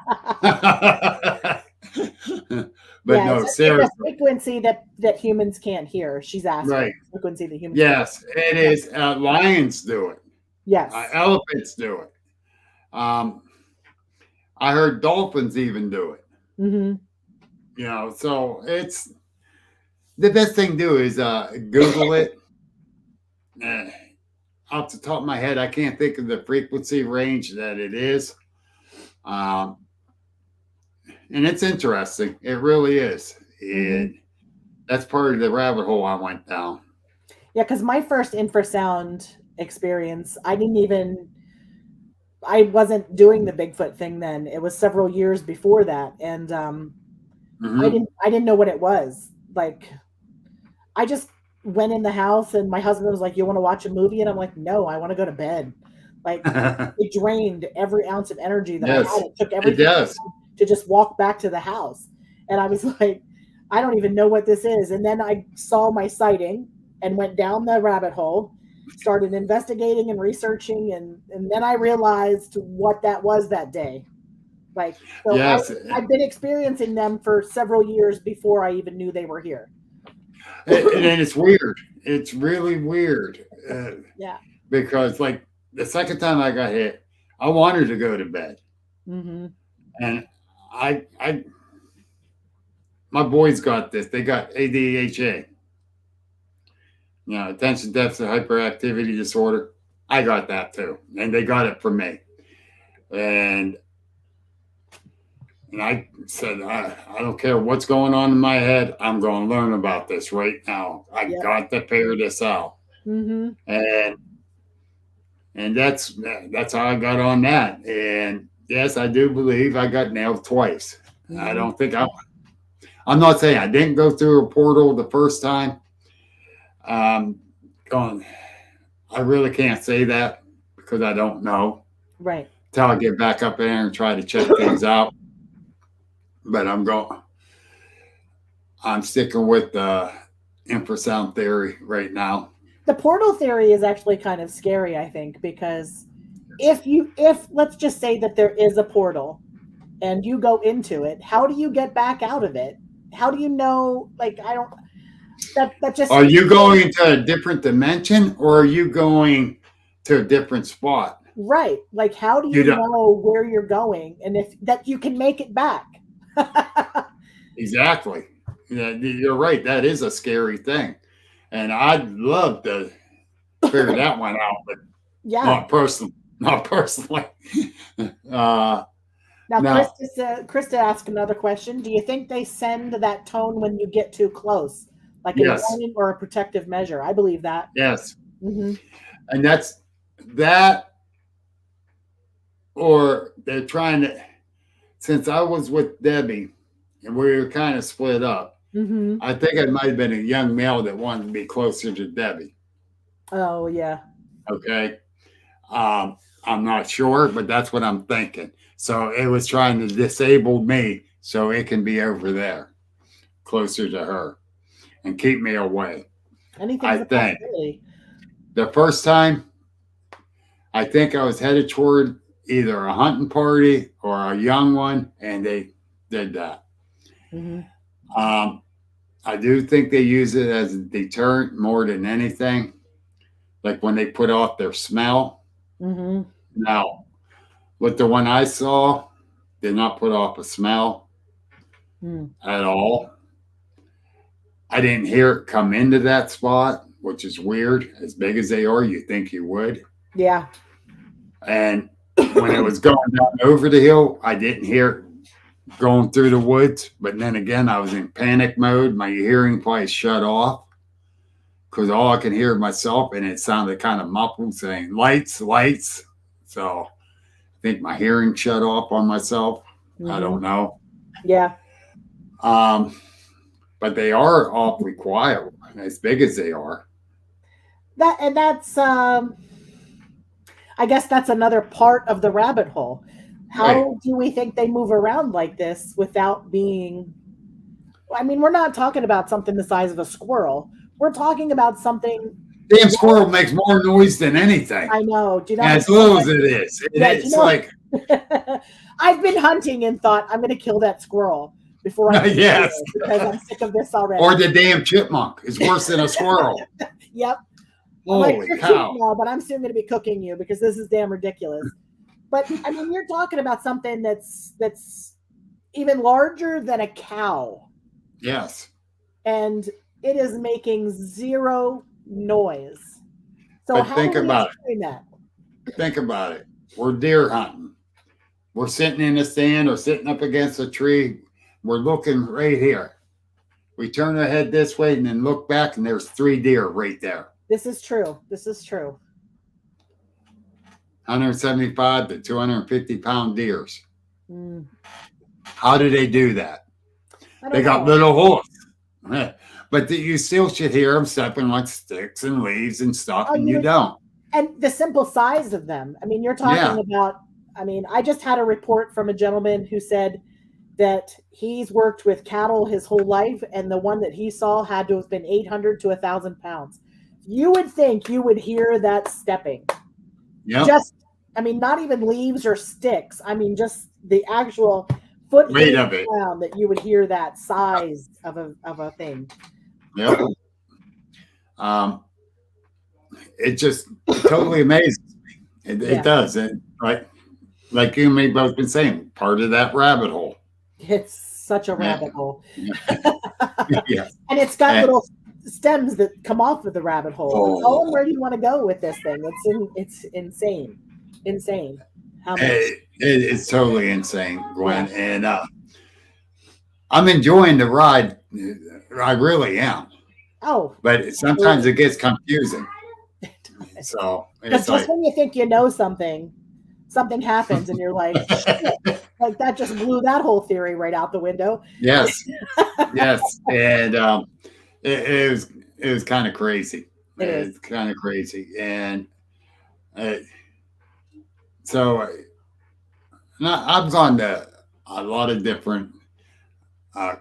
But Yeah, no, it's a seriously. frequency that humans can't hear. She's asking. Right. Frequency that humans Yes, it is. Lions do it. Yes. Elephants do it. I heard dolphins even do it. Mm-hmm. You know, so it's the best thing to do is Google it. Off the top of my head, I can't think of the frequency range that it is. And it's interesting. It really is. And that's part of the rabbit hole I went down. Yeah, because my first infrasound experience, I wasn't doing the Bigfoot thing then. It was several years before that. And I didn't know what it was. Like, I just went in the house and my husband was like, "You want to watch a movie?" And I'm like, "No, I want to go to bed." Like, it drained every ounce of energy that I had. It took everything to just walk back to the house. And I was like, I don't even know what this is. And then I saw my sighting and went down the rabbit hole, started investigating and researching. And then I realized what that was that day. Like, so I've been experiencing them for several years before I even knew they were here. And it's weird. It's really weird. Yeah. Because like the second time I got hit, I wanted to go to bed. Mm-hmm. And my boys got this. They got ADHD. You know, attention deficit hyperactivity disorder. I got that too. And they got it from me. And I said, I don't care what's going on in my head. I'm going to learn about this right now. I got to figure this out. Mm-hmm. And that's how I got on that. And yes, I do believe I got nailed twice. Mm-hmm. I don't think I'm not saying I didn't go through a portal the first time. I really can't say that because I don't know. Right. Until I get back up there and try to check things out. But I'm sticking with the infrasound theory right now. The portal theory is actually kind of scary, I think, because if let's just say that there is a portal and you go into it, how do you get back out of it? How do you know? Like, that just. Are you going into a different dimension or are you going to a different spot? Right. Like, how do you know where you're going and if that you can make it back? Exactly. Yeah, you're right. That is a scary thing. And I'd love to figure that one out, but not personally. Now, Krista asked another question. Do you think they send that tone when you get too close? Like a warning or a protective measure? I believe that. Yes. Mm-hmm. And that's that, or they're trying to, since I was with Debbie and we were kind of split up, I think it might have been a young male that wanted to be closer to Debbie. Oh, yeah. Okay. I'm not sure, but that's what I'm thinking. So it was trying to disable me so it can be over there, closer to her, and keep me away. Anything's a possibility. The first time, I think I was headed toward either a hunting party or a young one, and they did that. Mm-hmm. I do think they use it as a deterrent more than anything, like when they put off their smell. Mm-hmm. Now, with the one I saw, did not put off a smell at all. I didn't hear it come into that spot, which is weird. As big as they are, you think you would. Yeah. And when it was going down over the hill, I didn't hear it going through the woods. But then again, I was in panic mode. My hearing probably shut off because all I could hear myself, and it sounded kind of muffled, saying lights, lights. So I think my hearing shut off on myself. I don't know. Yeah. But they are awfully quiet, as big as they are. That's I guess that's another part of the rabbit hole. How do we think they move around like this without being? I mean, we're not talking about something the size of a squirrel. We're talking about something. Damn squirrel makes more noise than anything. I know. Do you know? As little as it is. It's like I've been hunting and thought I'm going to kill that squirrel. before I Yes. because I'm sick of this already. Or the damn chipmunk is worse than a squirrel. Yep. Holy you're cow. cute now, but I'm soon going to be cooking you because this is damn ridiculous. But I mean, you're talking about something that's even larger than a cow. Yes. And it is making zero noise. So But how think do we about explain that? Think about it. We're deer hunting. We're sitting in the stand or sitting up against a tree. We're looking right here. We turn our head this way and then look back, and there's 3 deer right there. This is true. 175 to 250 pound deers. Mm. How do they do that? They got know. little hooves. But you still should hear them stepping on sticks and leaves and stuff, and you don't. And the simple size of them. I mean, you're talking about, I mean, I just had a report from a gentleman who said that he's worked with cattle his whole life, and the one that he saw had to have been 800 to 1,000 pounds. You would think you would hear that stepping. Yeah. Just, I mean, not even leaves or sticks. I mean, just the actual foot weight of it. That you would hear that size of a thing. Yep. It just totally amazes me. It does. And like you and me both been saying, part of that rabbit hole. It's such a rabbit hole. Yeah. And it's got little stems that come off of the rabbit hole. Oh. Where do you want to go with this thing? It's insane. Insane. How much? It's totally insane, Gwen. Yeah. And I'm enjoying the ride. I really am. Oh. But sometimes it gets confusing. So it's just when you think you know something happens and you're like, like that just blew that whole theory right out the window. Yes. Yes. And it was kind of crazy. It's kind of crazy. And so I've gone to a lot of different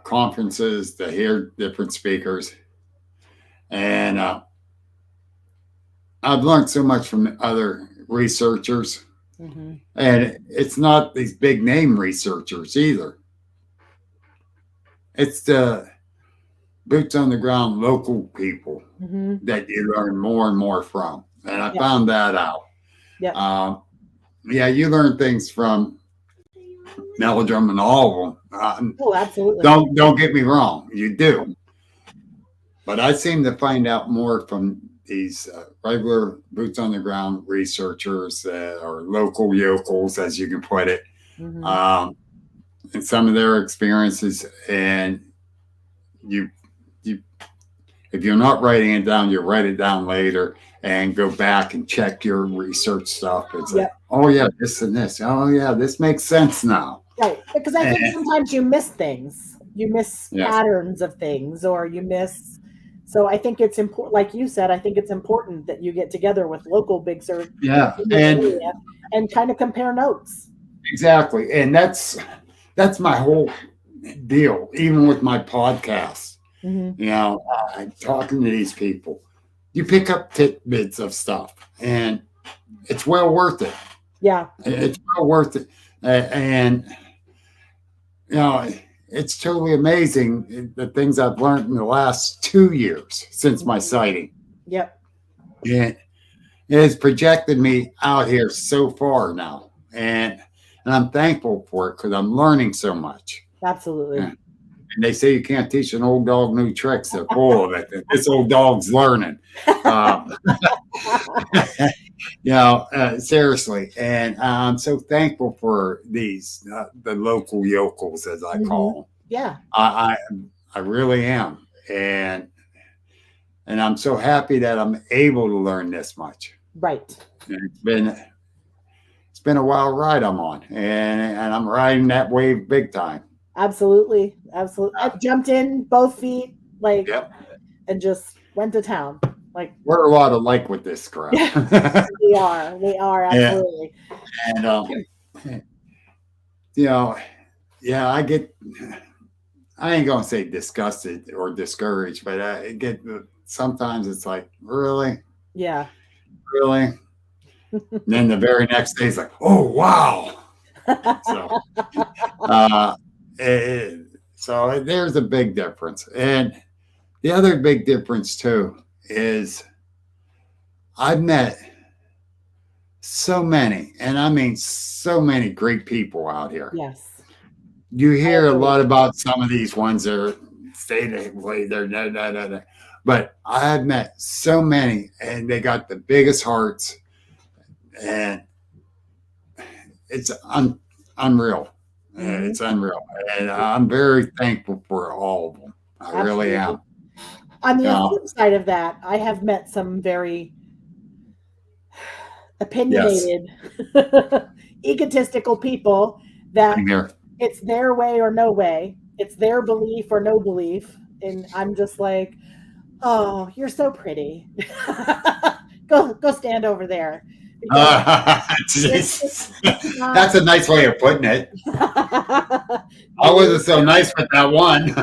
conferences to hear different speakers. And I've learned so much from other researchers. Mm-hmm. And it's not these big name researchers either. It's the boots on the ground local people that you learn more and more from. And I found that out. Yeah. You learn things from Meldrum and all of them. Oh, absolutely. Don't get me wrong. You do. But I seem to find out more from these regular boots on the ground researchers or local yokels, as you can put it, and some of their experiences. And you, if you're not writing it down, you write it down later and go back and check your research stuff. It's like, oh yeah, this and this. Oh yeah, this makes sense now. Right, because I think sometimes you miss things. You miss patterns of things, or you miss. So I think it's important, like you said, I think it's important that you get together with local big surgeons and kind of compare notes. Exactly. And that's my whole deal, even with my podcast. You know, talking to these people, you pick up tidbits of stuff, and it's well worth it. Yeah. It's well worth it. And, you know, it's totally amazing the things I've learned in the last 2 years since my sighting. Yep. Yeah. It has projected me out here so far now. And I'm thankful for it because I'm learning so much. Absolutely. Yeah. And they say you can't teach an old dog new tricks. They're full of it. This old dog's learning. You know, seriously. And I'm so thankful for these, the local yokels, as I call them. Yeah. I really am. And I'm so happy that I'm able to learn this much. Right. And it's been a wild ride I'm on. And I'm riding that wave big time. Absolutely. Absolutely. I jumped in both feet, like, and just went to town. Like, we're a lot alike with this crap. We are absolutely. And you know, I ain't gonna say disgusted or discouraged, but I get sometimes it's like, really, really. And then the very next day, it's like, oh wow. So, So there's a big difference. And the other big difference too is I've met so many, and I mean so many great people out here. Yes. You hear a agree. lot about some of these ones that are say they way they're da. But I have met so many, and they got the biggest hearts, and it's unreal. Mhm. It's unreal, and I'm very thankful for all of them. I really am. On the Yeah. flip side of that, I have met some very Yes. opinionated, egotistical people that I'm here. it's their way or no way. It's their belief or no belief. And I'm just like, oh, you're so pretty. Go stand over there. Jesus. That's a nice way of putting it. I wasn't so nice with that one.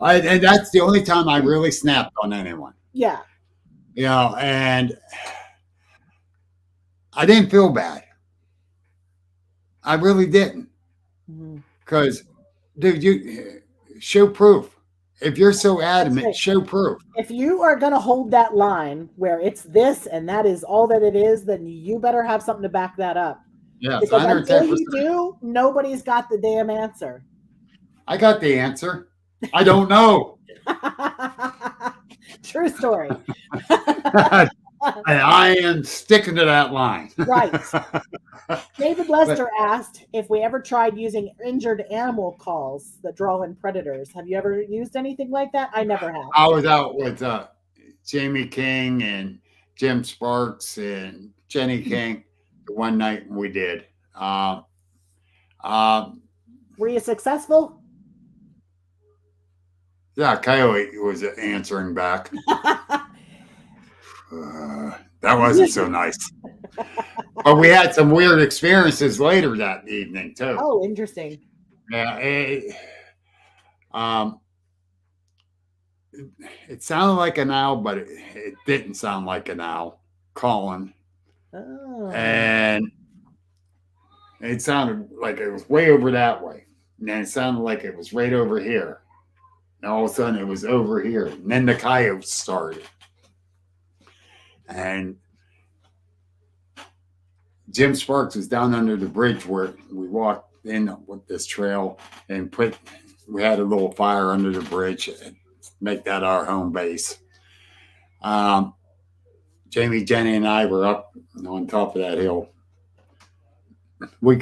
And that's the only time I really snapped on anyone. Yeah. You know, and I didn't feel bad. I really didn't. Because, dude, you show proof. If you're so adamant, show proof. If you are going to hold that line where it's this and that is all that it is, then you better have something to back that up. Yes, because 110%. until you do, nobody's got the damn answer. I got the answer. I don't know. True story. I am sticking to that line. Right. David Lester asked if we ever tried using injured animal calls that draw in predators. Have you ever used anything like that? I never have. I was out with Jamie King and Jim Sparks and Jenny King one night, and we did. Were you successful? Yeah, Coyote was answering back. That wasn't so nice. But we had some weird experiences later that evening too. Oh, interesting. Yeah, it sounded like an owl, but it didn't sound like an owl calling. Oh. And it sounded like it was way over that way. And then it sounded like it was right over here. And all of a sudden it was over here. And then the coyotes started. And Jim Sparks was down under the bridge where we walked in with this trail and we had a little fire under the bridge and make that our home base. Jamie, Jenny, and I were up on top of that hill. We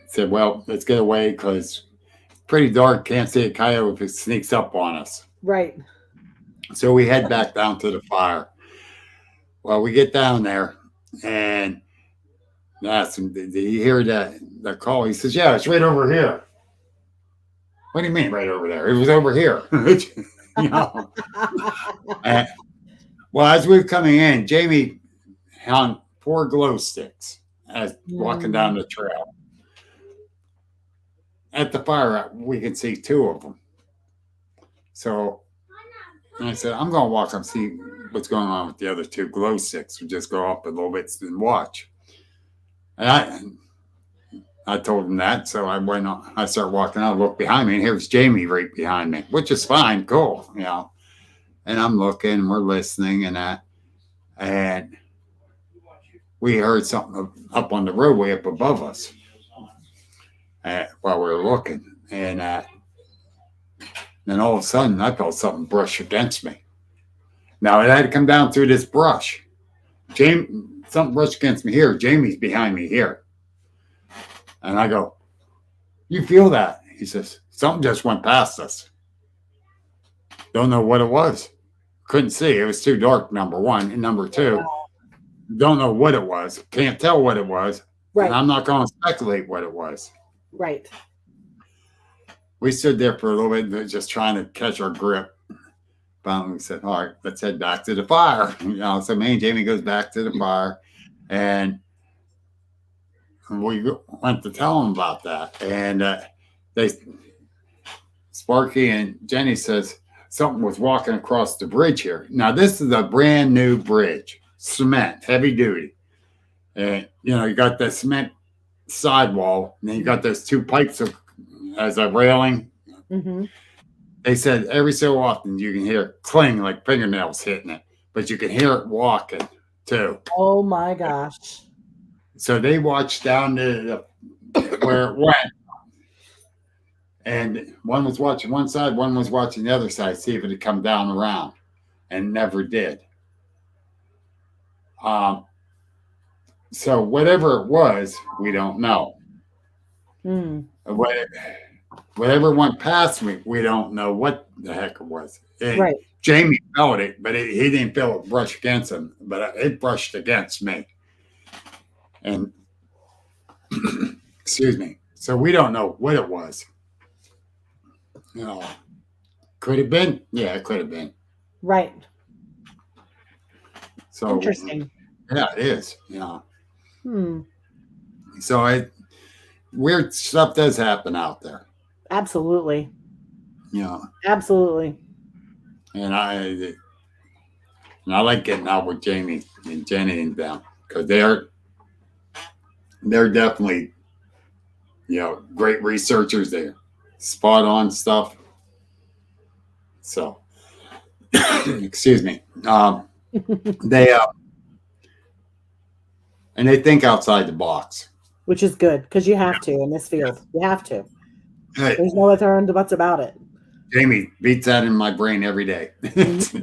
said, well, let's get away because it's pretty dark. Can't see a coyote if it sneaks up on us. Right. So we head back down to the fire. Well, we get down there and asked him, did you hear that call? He says, yeah, it's right over here. What do you mean right over there? It was over here. You know? Well, as we were coming in, Jamie found 4 glow sticks as walking down the trail. At the fire, we could see 2 of them. So I said, I'm going to walk up and see what's going on with the other 2 glow sticks. We'll just go up a little bit and watch. And I told him that, so I went on. I started walking out, looked behind me, and here's Jamie right behind me, which is fine, cool, you know. And I'm looking, we're listening, and that, and we heard something up on the roadway up above us while we were looking, and then all of a sudden I felt something brush against me. Now it had to come down through this brush. Something brushed against me here. Jamie's behind me here. And I go, you feel that? He says, something just went past us. Don't know what it was. Couldn't see. It was too dark, number one. And number two, don't know what it was. Can't tell what it was. Right. And I'm not going to speculate what it was. Right. We stood there for a little bit, just trying to catch our grip. Finally, we said, all right, let's head back to the fire. You know, so me and Jamie goes back to the fire, and we went to tell them about that. And Sparky and Jenny says something was walking across the bridge here. Now, this is a brand new bridge, cement, heavy duty. And, you know, you got the cement sidewall, and then you got those two pipes as a railing. Mm-hmm. They said every so often you can hear it cling like fingernails hitting it, but you can hear it walking too. Oh my gosh. So they watched down to where it went. And one was watching one side, one was watching the other side, see if it had come down around, and never did. So whatever it was, we don't know. Mm. Whatever went past me, we don't know what the heck it was. Right. Jamie felt it, but he didn't feel it brush against him, but it brushed against me. And excuse me. So we don't know what it was. Could have been? Yeah, it could have been. Right. So interesting. Yeah, it is. So weird stuff does happen out there. Absolutely. Yeah. Absolutely. And I like getting out with Jamie and Jenny and them because they're definitely great researchers. They're spot on stuff. So excuse me. They and they think outside the box, which is good because you have to in this field. You have to. Hey, there's no other buts about it. Jamie beats that in my brain every day.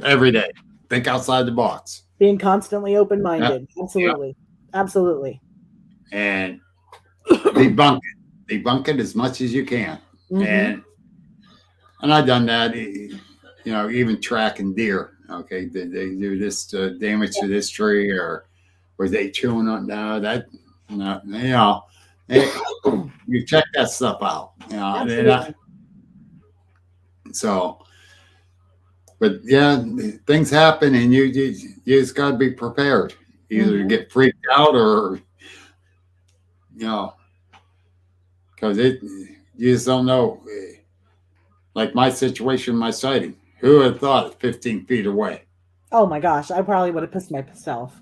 Every day. Think outside the box. Being constantly open-minded. Yep. Absolutely. Yep. Absolutely. And debunk it. Debunk it as much as you can. And I've done that, even tracking deer. Okay. Did they do this damage to this tree, or was they chewing on you check that stuff out. But yeah, things happen, and you just got to be prepared. Either to get freaked out, or because you just don't know. Like my situation, my sighting. Who would have thought it's 15 feet away? Oh my gosh, I probably would have pissed myself.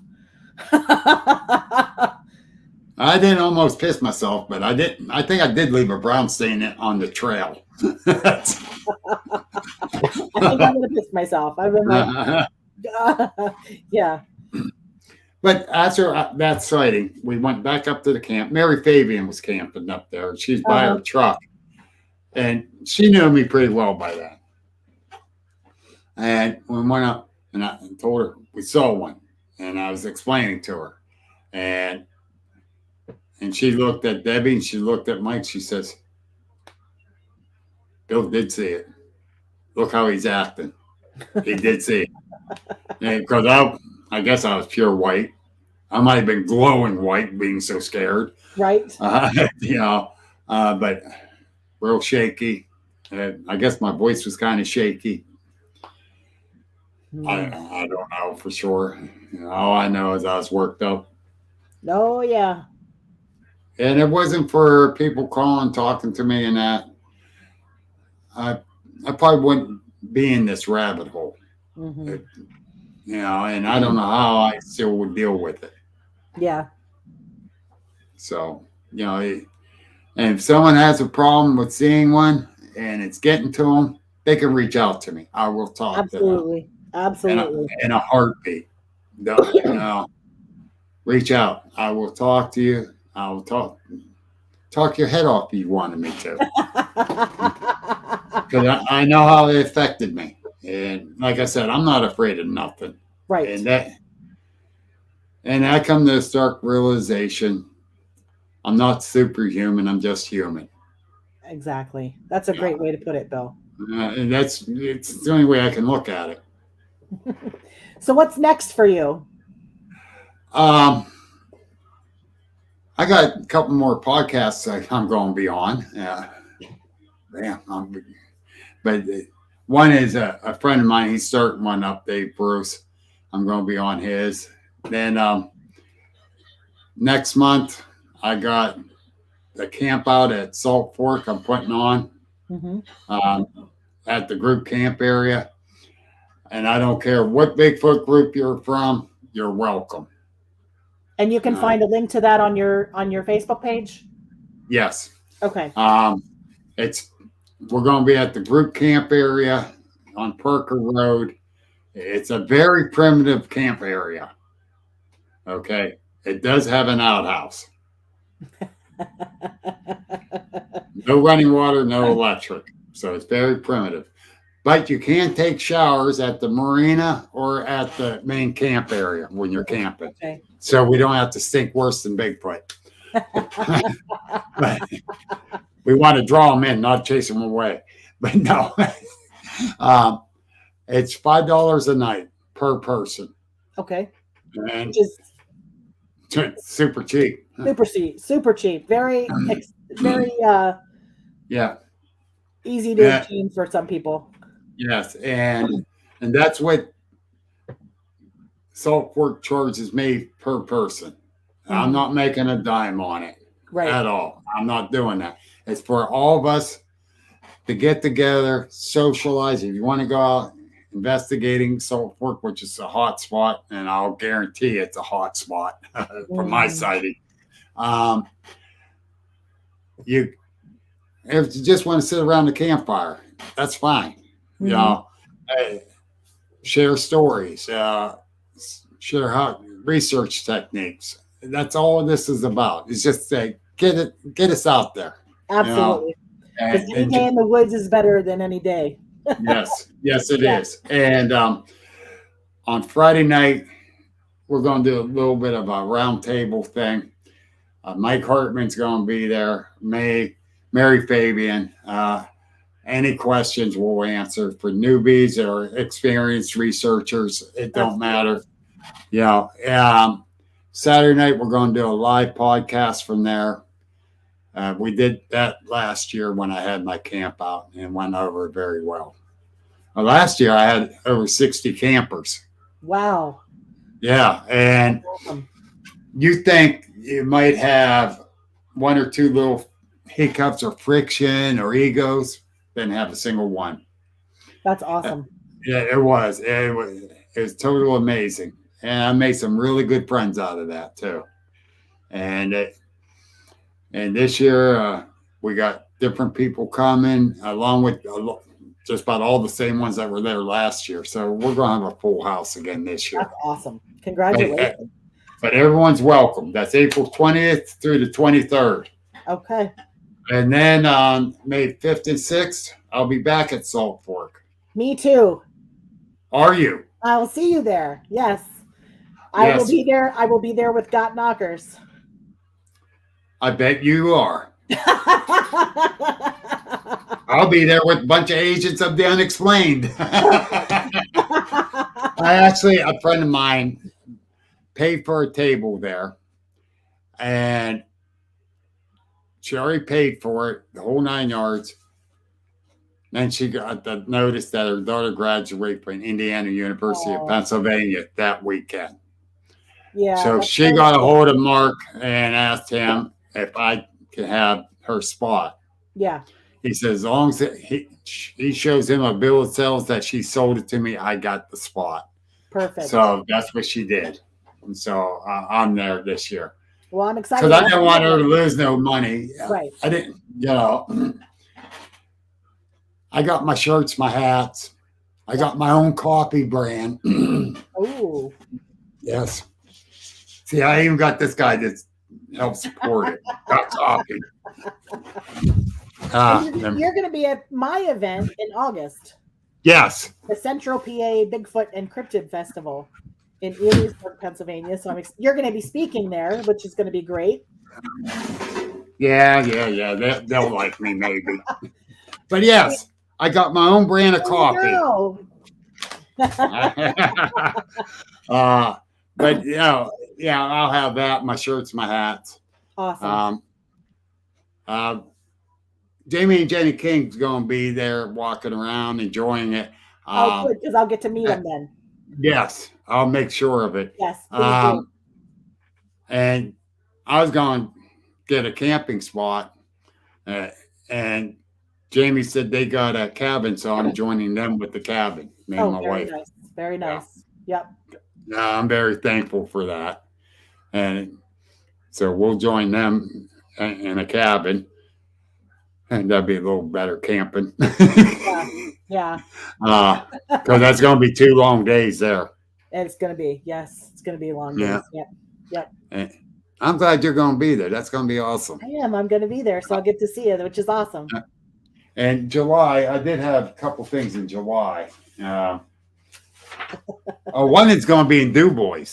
I didn't almost piss myself, but I didn't. I think I did leave a brown stain on the trail. I think I would have pissed myself. I've been like, yeah. But after that sighting, we went back up to the camp. Mary Fabian was camping up there. She's by her truck. And she knew me pretty well by then. And we went up, and I told her we saw one. And I was explaining to her. And she looked at Debbie, and she looked at Mike. She says, Bill did see it. Look how he's acting. He did see it. Because I guess I was pure white. I might have been glowing white, being so scared. Right. But real shaky. I guess my voice was kind of shaky. I don't know for sure. All I know is I was worked up. Oh, yeah. And it wasn't for people calling, talking to me and that. I probably wouldn't be in this rabbit hole. And I don't know how I still would deal with it. Yeah. So, and if someone has a problem with seeing one and it's getting to them, they can reach out to me. I will talk to them. Absolutely. In a heartbeat. Reach out. I will talk to you. I will talk your head off if you wanted me to. Because I know how it affected me. And like I said, I'm not afraid of nothing. Right. And I come to this stark realization, I'm not superhuman, I'm just human. Exactly. That's a great way to put it, Bill. And it's the only way I can look at it. So what's next for you? I got a couple more podcasts I'm going to be on. But one is a friend of mine. He's starting one up, Dave Bruce. I'm going to be on his. Then next month, I got the camp out at Salt Fork I'm putting on at the group camp area. And I don't care what Bigfoot group you're from, you're welcome. And you can find a link to that on your Facebook page? Yes. Okay. We're going to be at the group camp area on Parker Road. It's a very primitive camp area. Okay. It does have an outhouse. No running water, no electric. So it's very primitive. But you can take showers at the marina or at the main camp area when you're camping. Okay. So we don't have to stink worse than Bigfoot. But we want to draw them in, not chase them away. But no, it's $5 a night per person. Okay. And Just super cheap. super cheap. Very Yeah. easy to achieve for some people. Yes, and that's what Salt Fork charges me per person. I'm not making a dime on it at all. I'm not doing that. It's for all of us to get together, socialize. If you want to go out investigating Salt Fork, which is a hot spot, and I'll guarantee it's a hot spot for my sighting. If you just want to sit around the campfire, that's fine. You know, share stories, share how research techniques. That's all this is about. It's just get us out there. Absolutely. Because any day in the woods is better than any day. Yes, it is. And on Friday night, we're going to do a little bit of a round table thing. Mike Hartman's going to be there. Mary Fabian. Any questions we'll answer for newbies or experienced researchers. It don't matter. Saturday night, we're going to do a live podcast from there. We did that last year when I had my camp out and went over very well. Last year, I had over 60 campers. Wow. Yeah. And you think you might have one or two little hiccups or friction or egos. Didn't have a single one. That's awesome. Yeah, it was. It was total amazing. And I made some really good friends out of that too. And this year we got different people coming along with just about all the same ones that were there last year. So we're going to have a full house again this year. That's awesome. Congratulations. But everyone's welcome. That's April 20th through the 23rd. Okay. And then on May 5th and 6th, I'll be back at Salt Fork. Me too. Are you? I'll see you there. Yes. I will be there. I will be there with Got Knockers. I bet you are. I'll be there with a bunch of agents of the unexplained. A friend of mine paid for a table there. And she already paid for it, the whole 9 yards. Then she got the notice that her daughter graduated from Indiana University of Pennsylvania that weekend. Yeah. So she got a hold of Mark and asked him if I could have her spot. Yeah. He says, as long as he shows him a bill of sales that she sold it to me, I got the spot. Perfect. So that's what she did. And so I'm there this year. Well, I'm excited. Because I didn't want her to lose no money. Right. I didn't, I got my shirts, my hats. I got my own coffee brand. Oh. Yes. See, I even got this guy that helps support it. Got coffee. You're going to be at my event in August. Yes. The Central PA Bigfoot and Cryptid Festival in Elyrsburg, Pennsylvania. So you're going to be speaking there, which is going to be great. Yeah. They'll like me maybe. But yes, I got my own brand of coffee. But I'll have that, my shirts, my hats. Awesome. Jamie and Jenny King's going to be there walking around, enjoying it. Good, because I'll get to meet them then. Yes, I'll make sure of it. Yes. Please do. And I was going to get a camping spot, and Jamie said they got a cabin, so I'm joining them with the cabin. Me and my wife. Nice. Very nice. Yep. I'm very thankful for that. And so we'll join them in a cabin, and that'd be a little better camping. Yeah. Because that's going to be 2 long days there. It's going to be, yes, it's going to be long Yeah. days. Yep. Yep. And I'm glad you're going to be there. That's going to be awesome. I am. I'm going to be there, so I'll get to see it, which is awesome. And July, I did have a couple things in July. One is going to be in Du Bois.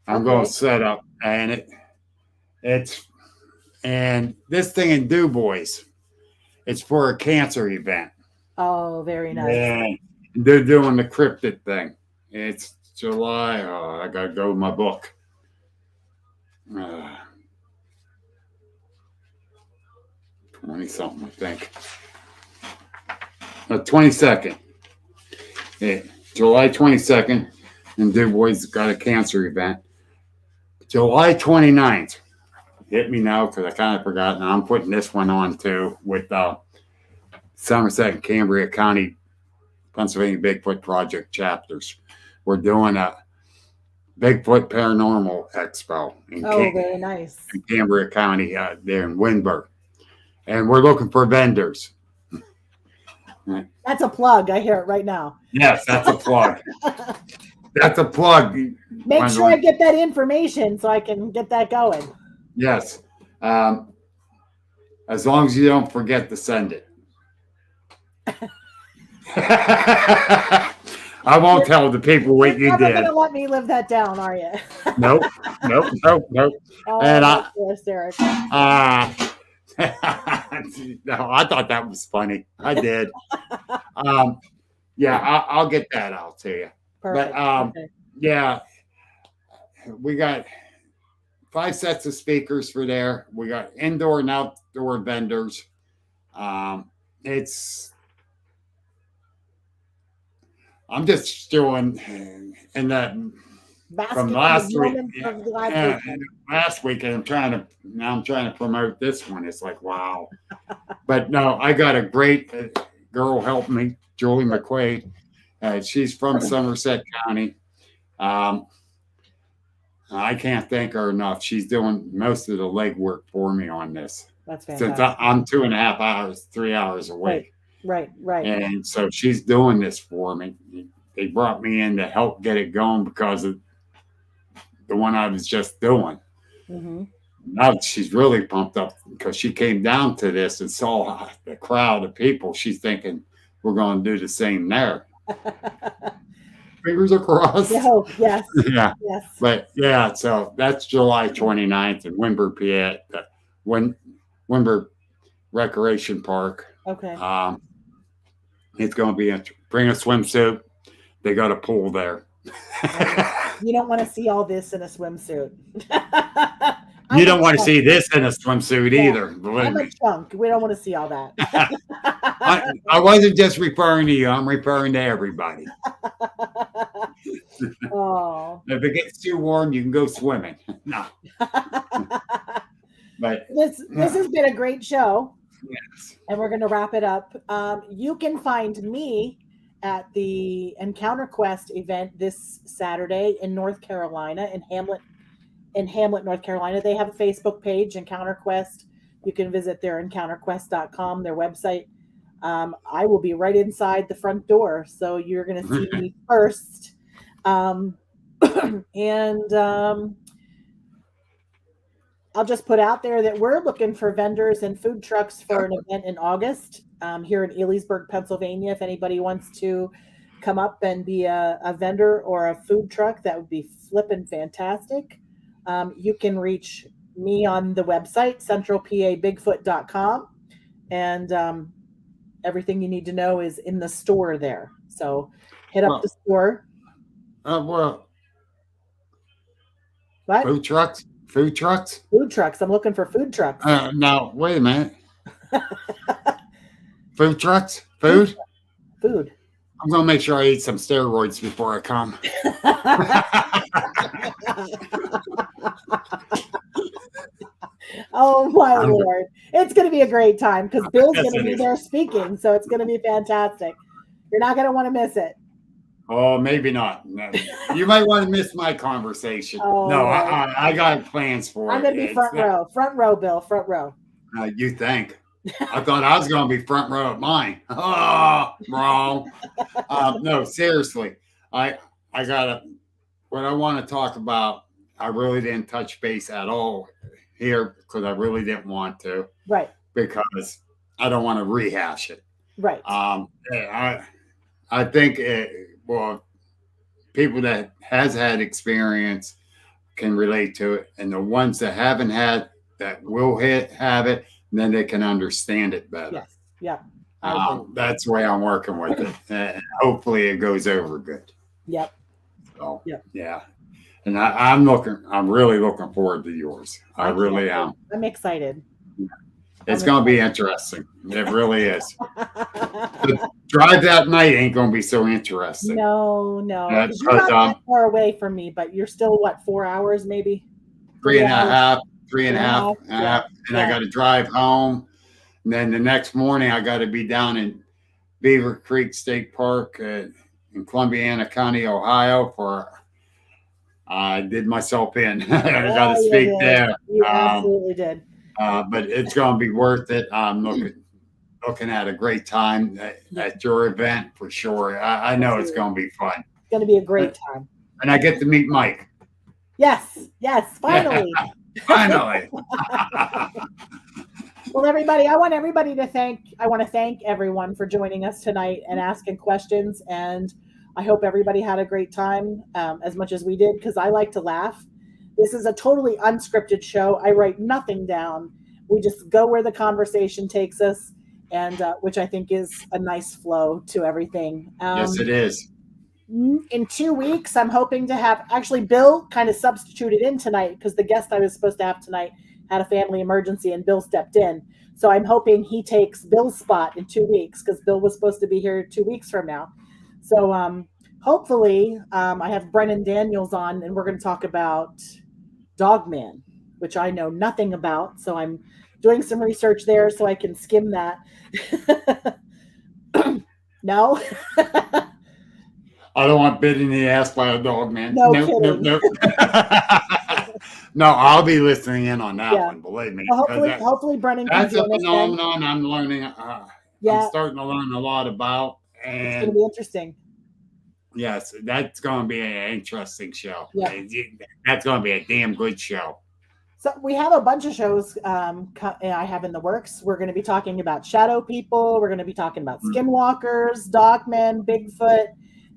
I'm going to set up, and and this thing in Du Bois, it's for a cancer event. Oh, very nice. And they're doing the cryptid thing. It's July. Oh, I got to go with my book. 20-something, I think. 22nd. Yeah, July 22nd, and Du Bois got a cancer event. July 29th. Hit me now because I kind of forgot. And I'm putting this one on too with Somerset and Cambria County, Pennsylvania Bigfoot Project chapters. We're doing a Bigfoot Paranormal Expo very nice. in Cambria County there in Windber. And we're looking for vendors. That's a plug. I hear it right now. Yes, that's a plug. That's a plug. Make sure I get that information so I can get that going. Yes. As long as you don't forget to send it. I won't tell the people what you did. You're never going to let me live that down, are you? Nope. Oh, And hysterical. No, I thought that was funny. I did. Yeah, I'll get that out to you. Perfect. But yeah, we got 5 sets of speakers for there. We got indoor and outdoor vendors. I'm just doing in that from last week. Last weekend, I'm trying to promote this one. It's like, wow. But no, I got a great girl helping me, Julie McQuaid. She's from Somerset County. I can't thank her enough. She's doing most of the legwork for me on this. That's fantastic. Since I'm 2.5 hours, 3 hours away. Right. And so she's doing this for me. They brought me in to help get it going because of the one I was just doing. Mm-hmm. Now she's really pumped up because she came down to this and saw the crowd of people. She's thinking we're going to do the same there. Fingers are crossed. Oh, yes. Yeah. Yes. But yeah, so that's July 29th in Windber, PA, at the Windber Recreation Park. Okay. It's going to be bring a swimsuit. They got a pool there. You don't want to see all this in a swimsuit. You don't want to see this in a swimsuit either. I'm a chunk. We don't want to see all that. I wasn't just referring to you. I'm referring to everybody. Oh. If it gets too warm, you can go swimming. No. But this has been a great show. Yes. And we're going to wrap it up. You can find me at the Encounter Quest event this Saturday in North Carolina, in Hamlet, North Carolina. They have a Facebook page, Encounter Quest. You can visit their encounterquest.com, their website. I will be right inside the front door, so you're going to see me first. I'll just put out there that we're looking for vendors and food trucks for an event in August here in Ellisburg, Pennsylvania. If anybody wants to come up and be a vendor or a food truck, that would be flippin' fantastic. You can reach me on the website, centralpabigfoot.com. And everything you need to know is in the store there. So hit up the store. Well, what? Food trucks? Food trucks? Food trucks. I'm looking for food trucks. No, wait a minute. Food trucks? Food? Food. I'm going to make sure I eat some steroids before I come. Oh, my Lord. It's going to be a great time because Bill's going to be there speaking. So it's going to be fantastic. You're not going to want to miss it. Oh, maybe not. No. You might want to miss my conversation. Oh, no, right. I got plans for I'm it. going to be front row, Bill, front row. You think? I thought I was going to be front row at mine. Oh, wrong. No, seriously. I got what I want to talk about. I really didn't touch base at all here because I really didn't want to. Right. Because I don't want to rehash it. Right. I think people that has had experience can relate to it, and the ones that haven't had that will have it, then they can understand it better. Yes. Yeah. That's the way I'm working with it. And hopefully it goes over good. Yep. So Yep. yeah. And I'm really looking forward to yours. I really am. I'm excited. It's going to be interesting. It really is. The drive that night ain't going to be so interesting. No. You're not that far away from me, but you're still, what, 4 hours maybe? 3.5 hours. Yeah. And I got to drive home. And then the next morning, I got to be down in Beaver Creek State Park in Columbiana County, Ohio I did myself in. I got to speak there. You absolutely did. But it's going to be worth it. I'm looking at a great time at your event for sure. I know it's going to be fun. It's going to be a great time. And I get to meet Mike. Yes, finally. Finally. Well, everybody, I want to thank everyone for joining us tonight and asking questions. And I hope everybody had a great time as much as we did, because I like to laugh. This is a totally unscripted show. I write nothing down. We just go where the conversation takes us, and which I think is a nice flow to everything. Yes, it is. In 2 weeks, I'm hoping to have, actually, Bill kind of substituted in tonight because the guest I was supposed to have tonight had a family emergency and Bill stepped in. So I'm hoping he takes Bill's spot in 2 weeks because Bill was supposed to be here 2 weeks from now. So hopefully I have Brennan Daniels on, and we're going to talk about Dogman, which I know nothing about. So I'm doing some research there so I can skim that. No? I don't want bit in the ass by a dog, man. No Nope. No, I'll be listening in on that one, believe me. Well, hopefully Brennan can that's a join us then. phenomenon I'm learning. I'm starting to learn a lot about. And it's going to be interesting. Yes, that's going to be an interesting show. Yeah. That's going to be a damn good show. So we have a bunch of shows I have in the works. We're going to be talking about shadow people. We're going to be talking about skinwalkers, dogmen, Bigfoot,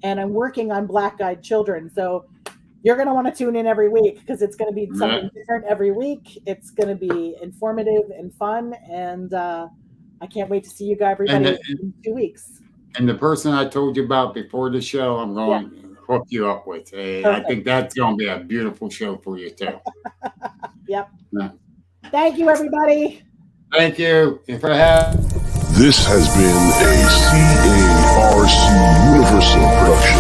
and I'm working on black-eyed children. So you're going to want to tune in every week because it's going to be something different every week. It's going to be informative and fun, and I can't wait to see you guys, everybody, in 2 weeks. And the person I told you about before the show, I'm going to hook you up with. I think that's going to be a beautiful show for you, too. Yep. Yeah. Thank you, everybody. Thank you. This has been a CARC Universal production.